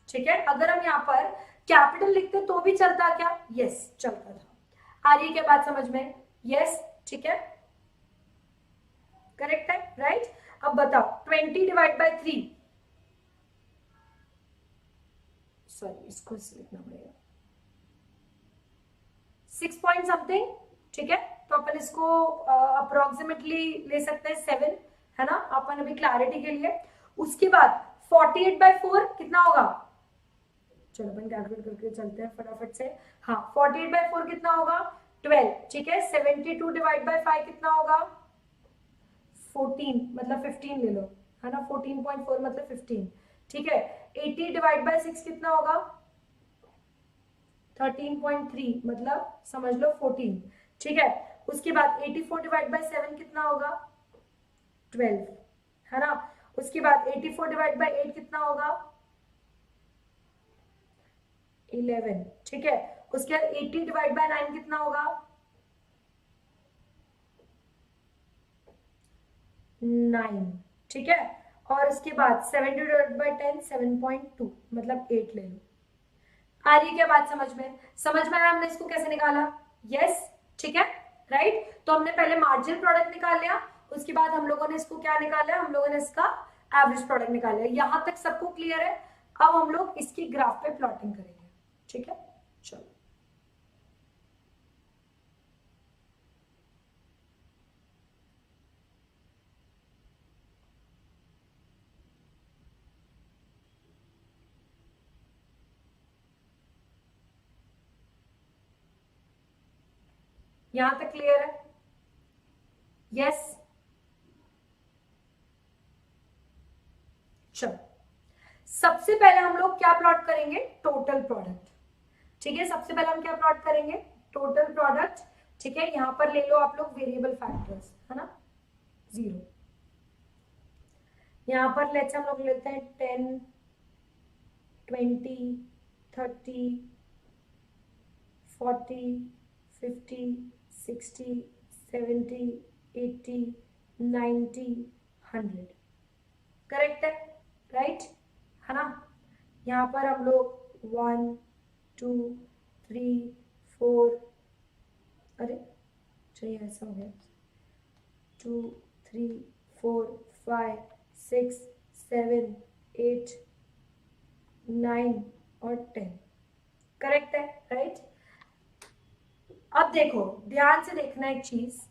S1: ठीक है, अगर हम यहाँ पर कैपिटल लिखते तो भी चलता क्या? यस चलता था। आ रही है क्या बात समझ में? यस ठीक है करेक्ट है राइट। अब बताओ 20 डिवाइड बाय 3, सॉरी इसको लिखना पड़ेगा 6 पॉइंट समथिंग। ठीक है। तो अपन इसको अप्रोक्सीमेटली ले सकते हैं 7 है ना अपन अभी क्लैरिटी के लिए। उसके बाद 48 बाय 4 कितना होगा? चलो अपन कैलकुलेट करके चलते हैं फटाफट से। हाँ 48 बाय 4 कितना होगा? 12। ठीक है। 72 डिवाइड बाय 5 कितना होगा? 14 मतलब 15 ले लो है ना। 14.4 मतलब 15। ठीक है। 80 डिवाइड बाय 6 कितना होगा? 13.3 मतलब समझ लो 14। ठीक है। उसके बाद 84 डिवाइड बाय 7 कितना होगा? 12 है ना। उसके बाद 84 डिवाइड बाय 8 कितना होगा? 11। ठीक है। उसके बाद 80 डिवाइड बाय 9 कितना होगा? 9। ठीक है। और उसके बाद 70 डिवाइड बाय 10 7.2 मतलब 8 ले लो। आ रही है क्या बात समझ में? समझ में आया हमने इसको कैसे निकाला? यस ठीक है राइट। तो हमने पहले मार्जिनल प्रोडक्ट निकाल लिया, उसके बाद हम लोगों ने इसको क्या निकाला? हम लोगों ने इसका एवरेज प्रोडक्ट निकाल लिया। यहां तक सबको क्लियर है? अब हम लोग इसकी ग्राफ पे प्लॉटिंग करेंगे। ठीक है चलो यहां तक क्लियर है? यस। चलो, सबसे पहले हम लोग क्या प्लॉट करेंगे? Total product. ठीक है, सबसे पहले हम क्या प्लॉट करेंगे? Total product. ठीक है, यहां पर ले लो आप लोग वेरिएबल फैक्टर्स, है ना, 0। यहां पर लेट्स हम लोग लेते हैं 10, 20, 30, 40, 50, 60, 70, 80, 90, 100। करेक्ट है? राइट, है ना? यहाँ पर हम लोग 1, 2, 3, 4, अरे चलिए ऐसा हो गया, 2, 3, 4, 5, 6, 7, 8, 9 और 10। करेक्ट है? राइट। अब देखो, ध्यान से देखना एक चीज,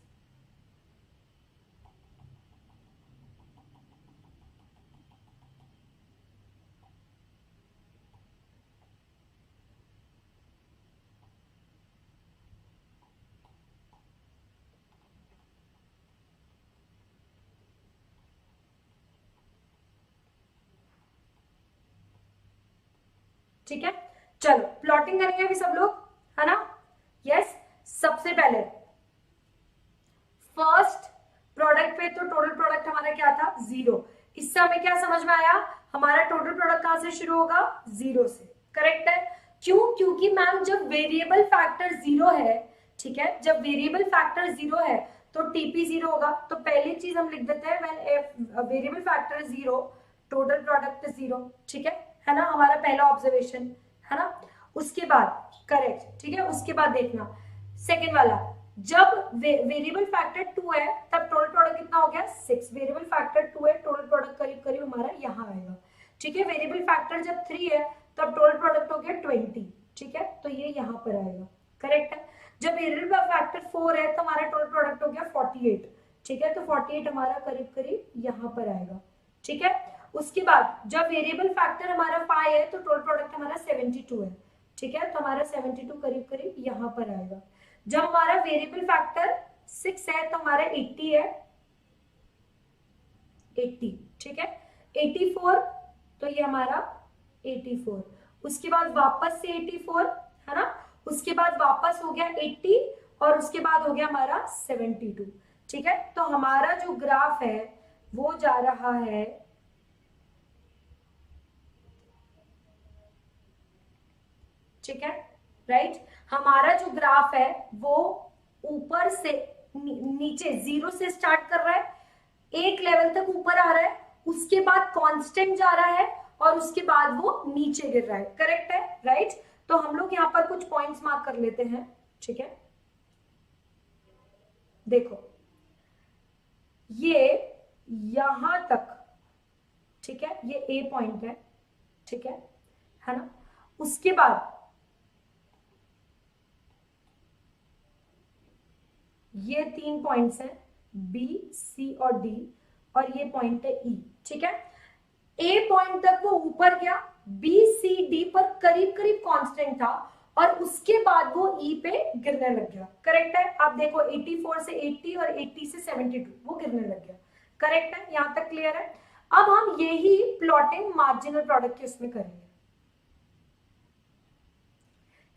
S1: ठीक है? चलो प्लॉटिंग करेंगे अभी सब लोग, है ना? यस। सबसे पहले फर्स्ट प्रोडक्ट पे तो टोटल प्रोडक्ट हमारा क्या था? 0। इससे हमें क्या समझ में आया? हमारा टोटल प्रोडक्ट कहां से शुरू होगा? 0 से। करेक्ट है? क्यों? क्योंकि मैम जब वेरिएबल फैक्टर 0 है, ठीक है, जब वेरिएबल फैक्टर 0 है तो टीपी 0 होगा। तो पहली चीज हम लिख देते हैं when variable factor 0 total product 0। ठीक है ना? हमारा पहला ऑब्जर्वेशन, है ना? उसके बाद करेक्ट, ठीक है, उसके बाद देखना सेकेंड वाला, जब वेरिएबल फैक्टर 2 है तब टोटल प्रोडक्ट कितना हो गया? 6। वेरिएबल फैक्टर 2 है, टोटल प्रोडक्ट करीब करीब हमारा यहाँ आएगा। ठीक है, वेरिएबल फैक्टर जब 3 है तब टोटल प्रोडक्ट हो गया 20। ठीक है, तो ये यहाँ पर आएगा। करेक्ट है? जब वेरिएबल फैक्टर 4 है तो हमारा टोटल प्रोडक्ट हो गया 48। ठीक है, तो 48 हमारा करीब करीब यहाँ पर आएगा। ठीक है, उसके बाद जब वेरिएबल फैक्टर हमारा 5 है तो टोटल प्रोडक्ट हमारा 72 है। ठीक है, तो हमारा 72 करीब करीब यहाँ पर आएगा। जब हमारा वेरिएबल फैक्टर 6 है तो हमारा 80 है, 80। ठीक है, 84 तो ये हमारा 84। उसके बाद वापस से 84, है ना? उसके बाद वापस हो गया 80 और उसके बाद हो गया हमारा 72। ठीक है, तो हमारा जो ग्राफ है वो जा रहा है ठीक है, राइट। हमारा जो ग्राफ है वो ऊपर से नीचे 0 से स्टार्ट कर रहा है, एक लेवल तक ऊपर आ रहा है, उसके बाद कांस्टेंट जा रहा है और उसके बाद वो नीचे गिर रहा है। करेक्ट है? राइट। तो हम लोग यहाँ पर कुछ पॉइंट्स मार्क कर लेते हैं। ठीक है, देखो ये यहां तक, ठीक है, ये ए पॉइंट है। ठीक है ना? उसके बाद ये 3 पॉइंट्स हैं, बी, सी और डी, और ये पॉइंट है ई। ठीक है, ए पॉइंट तक वो ऊपर गया, बी सी डी पर करीब करीब कांस्टेंट था और उसके बाद वो ई पे गिरने लग गया। करेक्ट है? आप देखो 84 से 80 और 80 से 72 वो गिरने लग गया। करेक्ट है? यहां तक क्लियर है? अब हम यही प्लॉटिंग मार्जिनल प्रोडक्ट के उसमें करेंगे।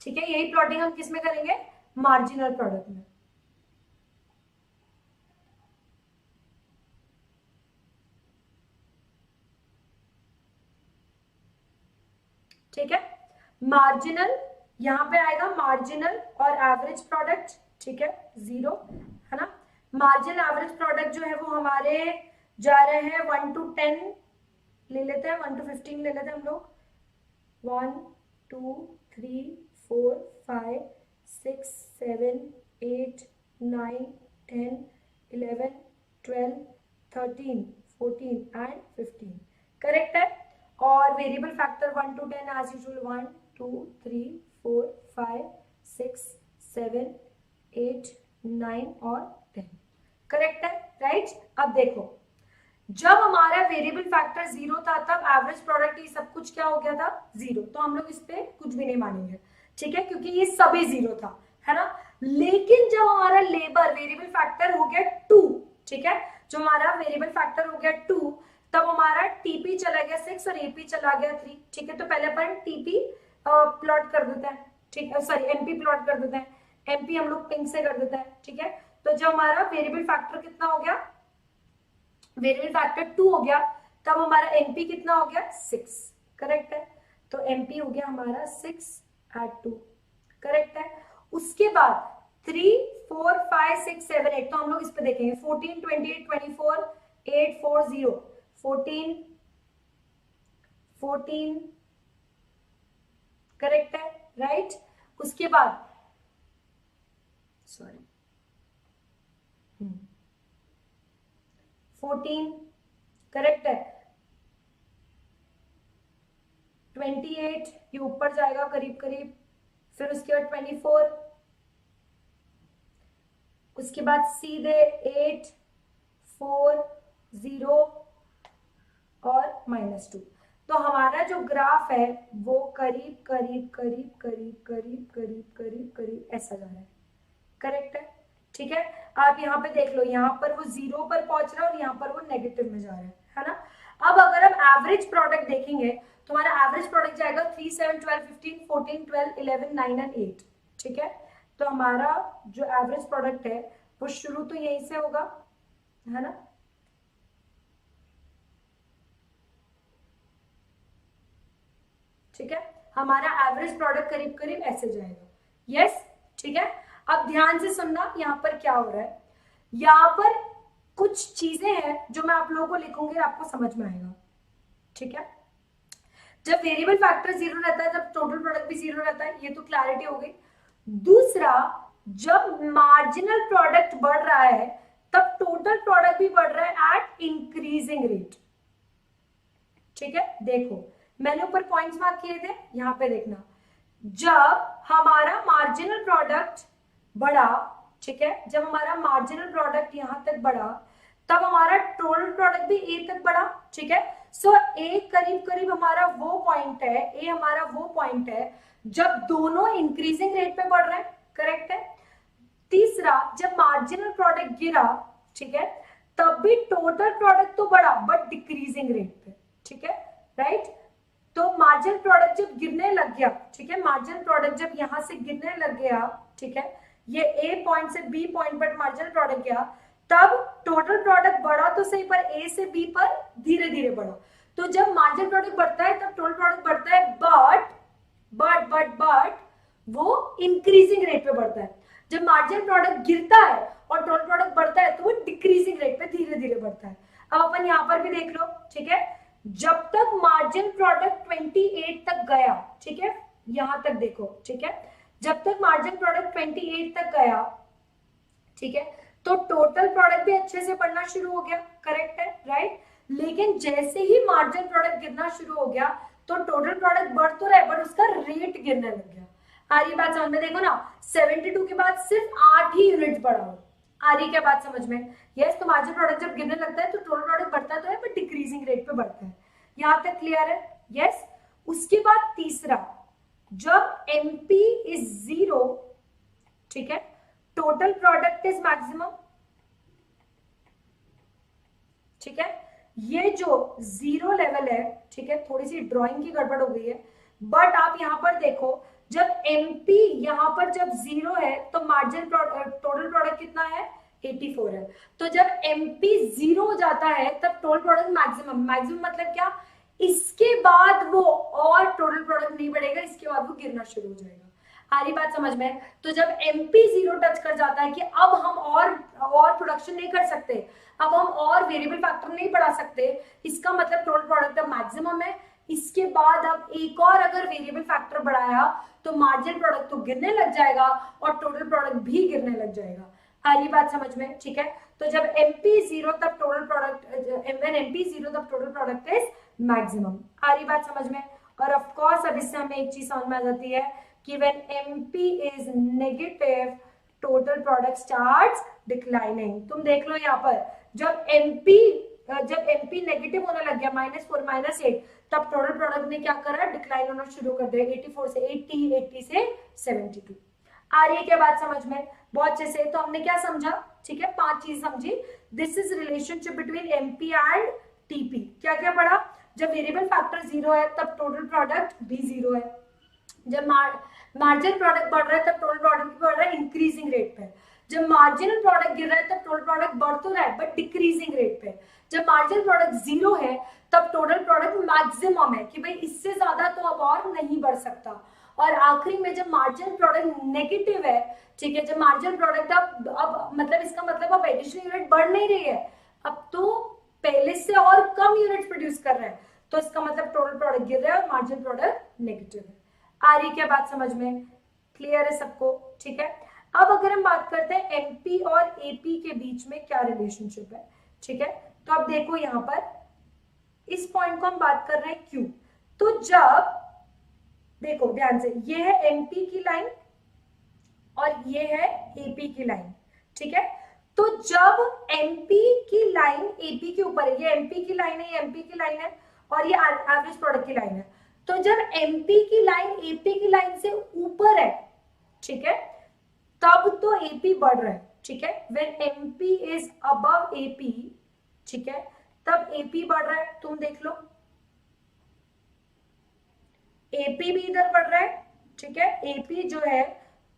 S1: ठीक है, यही प्लॉटिंग हम किस में करेंगे? मार्जिनल प्रोडक्ट में। ठीक है, मार्जिनल यहां पे आएगा, मार्जिनल और एवरेज प्रोडक्ट। ठीक है, 0, है ना? मार्जिनल एवरेज प्रोडक्ट जो है वो हमारे जा रहे हैं 1 to 10 ले लेते हैं, 1 to 15 ले लेते हैं हम लोग। 1, 2, 3, 4, 5, 6, 7, 8, 9, 10, 11, 12, 13, 14 एंड 15। करेक्ट है? और variable factor 1 to 10 as usual, 1, 2, 3, 4, 5, 6, 7, 8, 9 और 10। करेक्ट है? राइट। अब देखो, जब हमारा वेरिएबल फैक्टर 0 था तब एवरेज प्रोडक्ट ये सब कुछ क्या हो गया था? 0। तो हम लोग इस पे कुछ भी नहीं मानेंगे। ठीक है, क्योंकि ये सभी 0 था, है ना? लेकिन जब हमारा लेबर वेरिएबल फैक्टर हो गया 2, ठीक है, जो हमारा वेरिएबल फैक्टर हो गया 2, तब हमारा टीपी चला गया 6 और एपी चला गया 3, ठीक है। तो पहले अपन टीपी प्लॉट कर देते हैं, ठीक है, सॉरी एमपी प्लॉट कर देते हैं, एमपी हम लोग पिंक से कर देते हैं, ठीक है। तो जब हमारा वेरिएबल फैक्टर कितना हो गया, वेरिएबल फैक्टर 2 हो गया, तब हमारा एमपी कितना हो गया 6, करेक्ट है। तो एमपी हो गया हमारा 6 एट 2, करेक्ट है। उसके बाद 3 4 5 6 7 8, तो हम लोग इस पे देखेंगे 14 28 24 8 4 0, 14 14, करेक्ट है, राइट। उसके बाद सॉरी 14, करेक्ट है। 28 ये ऊपर जाएगा करीब करीब, फिर उसके बाद 24, उसके बाद सीधे 8 4 0 और -2। तो हमारा जो ग्राफ है वो करीब करीब करीब करीब करीब करीब करीब करीब ऐसा जा रहा है, करेक्ट है, ठीक है। आप यहाँ पे देख लो, यहाँ पर वो 0 पर पहुंच रहा है और यहाँ पर वो नेगेटिव में जा रहा है ना। अब अगर हम एवरेज प्रोडक्ट देखेंगे तो हमारा एवरेज प्रोडक्ट जाएगा 3 7 12 15 14 12 11 9 एंड 8, ठीक है। तो हमारा जो एवरेज प्रोडक्ट है वो शुरू तो यहीं से होगा, है ना, ठीक है। हमारा एवरेज प्रोडक्ट करीब करीब ऐसे जाएगा, यस, ठीक है। अब ध्यान से सुनना यहाँ पर क्या हो रहा है, यहाँ पर कुछ चीजें हैं जो मैं आप लोगों को लिखूंगी, आपको समझ में आएगा, ठीक है। जब वेरिएबल फैक्टर 0 रहता है तब टोटल प्रोडक्ट भी 0 रहता है, ये तो क्लैरिटी हो गई। दूसरा, जब मार्जिनल प्रोडक्ट बढ़ रहा है तब टोटल प्रोडक्ट भी बढ़ रहा है एट इंक्रीजिंग रेट, ठीक है। देखो मैंने ऊपर पॉइंट्स मार्क किए थे, यहां पे देखना, जब हमारा मार्जिनल प्रोडक्ट बढ़ा, ठीक है, जब हमारा मार्जिनल प्रोडक्ट यहां तक बढ़ा तब हमारा टोटल प्रोडक्ट भी ए तक बढ़ा, ठीक है। सो ए करीब करीब हमारा वो पॉइंट है, ए हमारा वो पॉइंट है जब दोनों इंक्रीजिंग रेट पे बढ़ रहे हैं, करेक्ट है। तीसरा, जब मार्जिनल प्रोडक्ट गिरा, ठीक है, तब भी टोटल प्रोडक्ट तो बढ़ा बट डिक्रीजिंग रेट पे, ठीक है, राइट। तो मार्जिनल प्रोडक्ट जब गिरने लग गया, ठीक है, मार्जिनल प्रोडक्ट जब यहां से गिरने लग गया, ठीक है, ये ए पॉइंट से बी पॉइंट पर मार्जिनल प्रोडक्ट गया, तब टोटल प्रोडक्ट बढ़ा तो सही पर ए से बी पर धीरे धीरे बढ़ा। तो जब मार्जिनल प्रोडक्ट बढ़ता है तब टोटल प्रोडक्ट बढ़ता है, बट वो इंक्रीजिंग रेट पे बढ़ता है। जब मार्जिनल प्रोडक्ट गिरता है और टोटल प्रोडक्ट बढ़ता है तो वो डिक्रीजिंग रेट पे धीरे धीरे बढ़ता है। अब अपन यहाँ पर भी देख लो, ठीक है, जब तक मार्जिन प्रोडक्ट 28 तक गया, ठीक है, यहां तक देखो, ठीक है, जब तक मार्जिन प्रोडक्ट 28 तक गया, ठीक है, तो टोटल प्रोडक्ट भी अच्छे से बढ़ना शुरू हो गया, करेक्ट है, राइट। लेकिन जैसे ही मार्जिन प्रोडक्ट गिरना शुरू हो गया तो टोटल प्रोडक्ट बढ़ तो रहा है बट उसका रेट गिरने लग गया। आ रही बात समझ में, देखो ना 72 के बाद सिर्फ 8 ही यूनिट बढ़ा हो, आ रही क्या बात समझ में, यस। तो मार्जिन प्रोडक्ट जब गिरने लगता है तो टोटल प्रोडक्ट बढ़ता तो है बट डिक्रीजिंग रेट पे बढ़ता है, यहां तक क्लियर है, यस। उसके बाद तीसरा, जब एमपी इज 0, ठीक है, टोटल प्रोडक्ट इज मैक्सिमम, ठीक है। ये जो 0 लेवल है, ठीक है, थोड़ी सी ड्राइंग की गड़बड़ हो गई है बट आप यहां पर देखो, जब एमपी यहां पर जब 0 है तो मार्जिन टोटल प्रोडक्ट कितना है 84 है। तो जब एमपी 0 हो जाता है तब टोटल प्रोडक्ट मैक्सिमम मतलब क्या, इसके बाद वो और टोटल प्रोडक्ट नहीं बढ़ेगा, इसके बाद वो गिरना शुरू हो जाएगा। आ रही बात समझ में। तो जब एमपी 0 टच कर जाता है कि अब हम और प्रोडक्शन नहीं कर सकते, अब हम और वेरिएबल फैक्टर नहीं बढ़ा सकते, इसका मतलब टोटल प्रोडक्ट अब मैक्सिमम है, इसके बाद अब एक और अगर वेरिएबल फैक्टर बढ़ाया तो मार्जिन प्रोडक्ट तो गिरने लग जाएगा और टोटल प्रोडक्ट भी गिरने लग जाएगा। आ रही बात समझ में, ठीक है। तो जब एमपी 0 तब टोटल प्रोडक्ट, व्हेन एमपी 0 तब टोटल प्रोडक्ट इज मैक्सिमम। आ रही बात समझ में। और ऑफ कोर्स अब इससे हमें एक चीज समझ में आ जाती है कि when MP is negative total product starts declining. तुम देख लो यहाँ पर, जब एमपी नेगेटिव होने लग गया -4 -8, तब टोटल प्रोडक्ट ने क्या करा, डिक्लाइन होना शुरू कर दिया 84 से 80, 80 से 72। आ रही है क्या बात समझ में? बहुत अच्छे से। तो हमने क्या समझा, ठीक है, 5 चीज समझी। This is relationship between MP and TP. क्या क्या पढ़ा? जब वेरिएबल फैक्टर 0 है तब टोटल प्रोडक्ट भी 0 है। जब मार्जिन प्रोडक्ट बढ़ रहा है तब टोटल प्रोडक्ट बढ़ रहा है इंक्रीजिंग रेट पे। जब मार्जिनल प्रोडक्ट गिर रहा है तब टोटल प्रोडक्ट बढ़ तो रहा है बट डिक्रीजिंग रेट पे। जब मार्जिनल प्रोडक्ट 0 है तब टोटल प्रोडक्ट मैक्सिमम है कि भाई इससे ज्यादा तो अब और नहीं बढ़ सकता। और आखिरी में जब मार्जिनल प्रोडक्ट नेगेटिव है, ठीक है, जब मार्जिनल प्रोडक्ट अब मतलब इसका मतलब अब एडिशनल यूनिट बढ़ नहीं रही है, अब तो पहले से और कम यूनिट प्रोड्यूस कर रहे हैं, तो इसका मतलब टोटल प्रोडक्ट गिर रहा है और मार्जिनल प्रोडक्ट नेगेटिव है। आ रही क्या बात समझ में? क्लियर है सबको? ठीक है। अब अगर हम बात करते हैं एमपी और एपी के बीच में क्या रिलेशनशिप है, ठीक है, तो अब देखो यहां पर इस पॉइंट को हम बात कर रहे हैं क्यों। तो जब देखो ध्यान से, ये है एमपी की लाइन और ये है एपी की लाइन, ठीक है। तो जब एमपी की लाइन एपी के ऊपर है, ये एमपी की लाइन है, ये एमपी की लाइन है और ये एवरेज प्रोडक्ट की लाइन है, तो जब एमपी की लाइन एपी की लाइन से ऊपर है, ठीक है, तब तो एपी बढ़ रहा है, ठीक है। When MP is above AP, ठीक है, तब एपी बढ़ रहा है। तुम देख लो, एपी भी इधर बढ़ रहा है, ठीक है,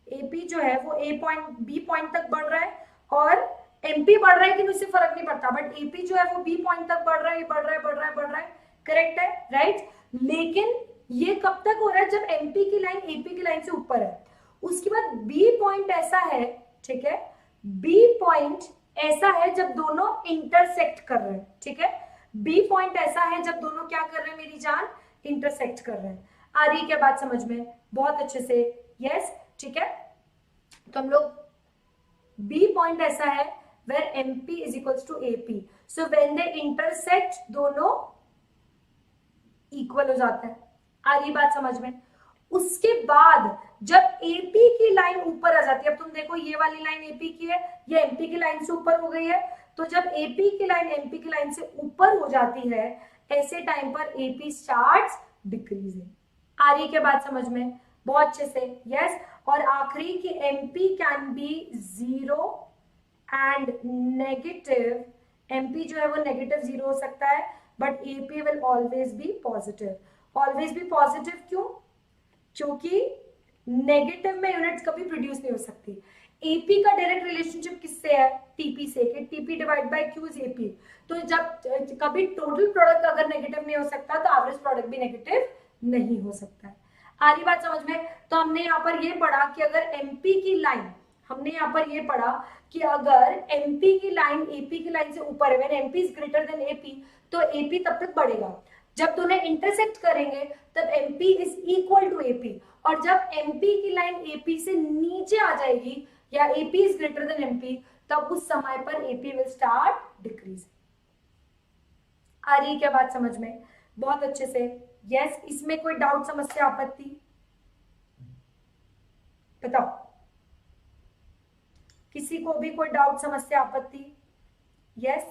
S1: एपी जो है वो ए पॉइंट बी पॉइंट तक बढ़ रहा है और एमपी बढ़ रहा है कि उससे फर्क नहीं पड़ता, बट एपी जो है वो बी पॉइंट तक बढ़ रहा है, बढ़ रहा है, बढ़ रहा है, बढ़ रहा है, करेक्ट है, राइट। लेकिन ये कब तक हो रहा है? जब एमपी की लाइन एपी की लाइन से ऊपर है। उसके बाद बी पॉइंट ऐसा है, ठीक है, बी पॉइंट ऐसा है जब दोनों इंटरसेक्ट कर रहे हैं, ठीक है, बी पॉइंट ऐसा है जब दोनों क्या कर रहे हैं मेरी जान? इंटरसेक्ट कर रहे हैं। आ रही है क्या बात समझ में? बहुत अच्छे से, यस, ठीक है। तो हम लोग बी पॉइंट ऐसा है where MP is equals to AP. So when they intersect दोनों इक्वल हो जाते हैं। आ रही बात समझ में? उसके बाद जब AP की लाइन ऊपर आ जाती है, अब तुम देखो ये वाली लाइन AP की है, ये MP की लाइन से ऊपर हो गई है, तो जब AP की लाइन MP की लाइन से ऊपर हो जाती है, ऐसे टाइम पर AP स्टार्ट्स डिक्रीजिंग। आ रही क्या बात समझ में? बहुत अच्छे से, यस। और आखिरी की MP can be 0 and negative, MP जो है वो नेगेटिव 0 हो सकता है but AP will always be positive. Always be positive क्यों? क्योंकि नेगेटिव में यूनिट्स कभी प्रोड्यूस नहीं हो सकती। एपी का डायरेक्ट रिलेशनशिप किससे है? टीपी से, कि TP divide by Q is AP. तो जब कभी टोटल प्रोडक्ट अगर नेगेटिव नहीं हो सकता तो एवरेज प्रोडक्ट भी नेगेटिव नहीं हो सकता है। आ रही बात समझ में? तो हमने यहाँ पर ये पढ़ा कि अगर एमपी की लाइन, हमने यहाँ पर ये पढ़ा कि अगर एमपी की लाइन एपी की लाइन से ऊपर है, when MP is greater than AP, तो एपी तब तक बढ़ेगा। जब दोनों इंटरसेक्ट करेंगे तब MP is equal to AP, और जब एमपी की लाइन एपी से नीचे आ जाएगी या AP is greater then MP, तब उस समय पर एपी विल स्टार्ट डिक्रीज। आ रही है क्या बात समझ में? बहुत अच्छे से, यस। इसमें कोई डाउट, समस्या, आपत्ति बताओ? किसी को भी कोई डाउट, समस्या, आपत्ति? यस।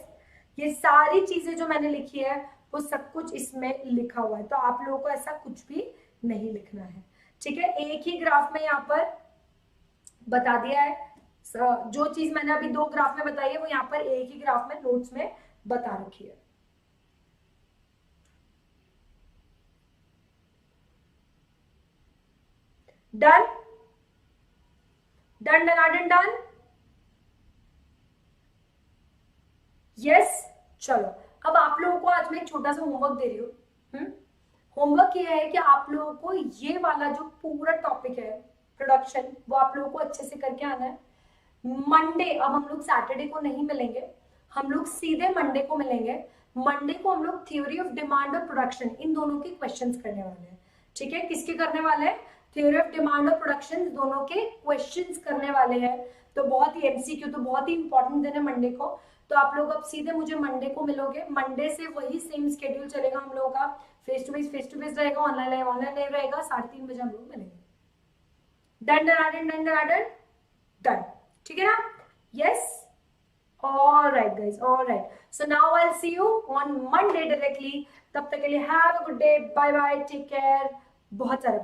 S1: ये सारी चीजें जो मैंने लिखी है वो सब कुछ इसमें लिखा हुआ है, तो आप लोगों को ऐसा कुछ भी नहीं लिखना है, ठीक है। एक ही ग्राफ में यहाँ पर बता दिया है, जो चीज मैंने अभी 2 ग्राफ में बताई है वो यहाँ पर एक ही ग्राफ में नोट्स में बता रखी है। Done done done done, yes. चलो, अब आप लोगों को आज मैं एक छोटा सा होमवर्क दे रही हूँ। होमवर्क ये है कि आप लोगों को ये वाला जो पूरा टॉपिक है प्रोडक्शन, वो आप लोगों को अच्छे से करके आना है। मंडे, अब हम लोग सैटरडे को नहीं मिलेंगे, हम लोग सीधे मंडे को मिलेंगे। मंडे को हम लोग थ्योरी ऑफ डिमांड और प्रोडक्शन, इन दोनों के क्वेश्चंस करने वाले हैं, ठीक है। किसके करने वाले हैं? थ्योरी ऑफ डिमांड और प्रोडक्शन दोनों के क्वेश्चंस करने वाले हैं। तो बहुत ही एमसीक्यू, तो बहुत ही इंपॉर्टेंट दिन है मंडे को। तो आप लोग अब सीधे मुझे मंडे को मिलोगे। मंडे से वही सेम स्केड्यूल चलेगा हम लोगों का, फेस टू फेस रहेगा, ऑनलाइन रहेगा, 3:30 बजे हम लोग मिलेंगे। Done done done done done, ठीक है ना? Yes, all right guys, all right, so now I'll see you on Monday directly. तब तक के लिए have a good day, bye bye, take care, बहुत सारे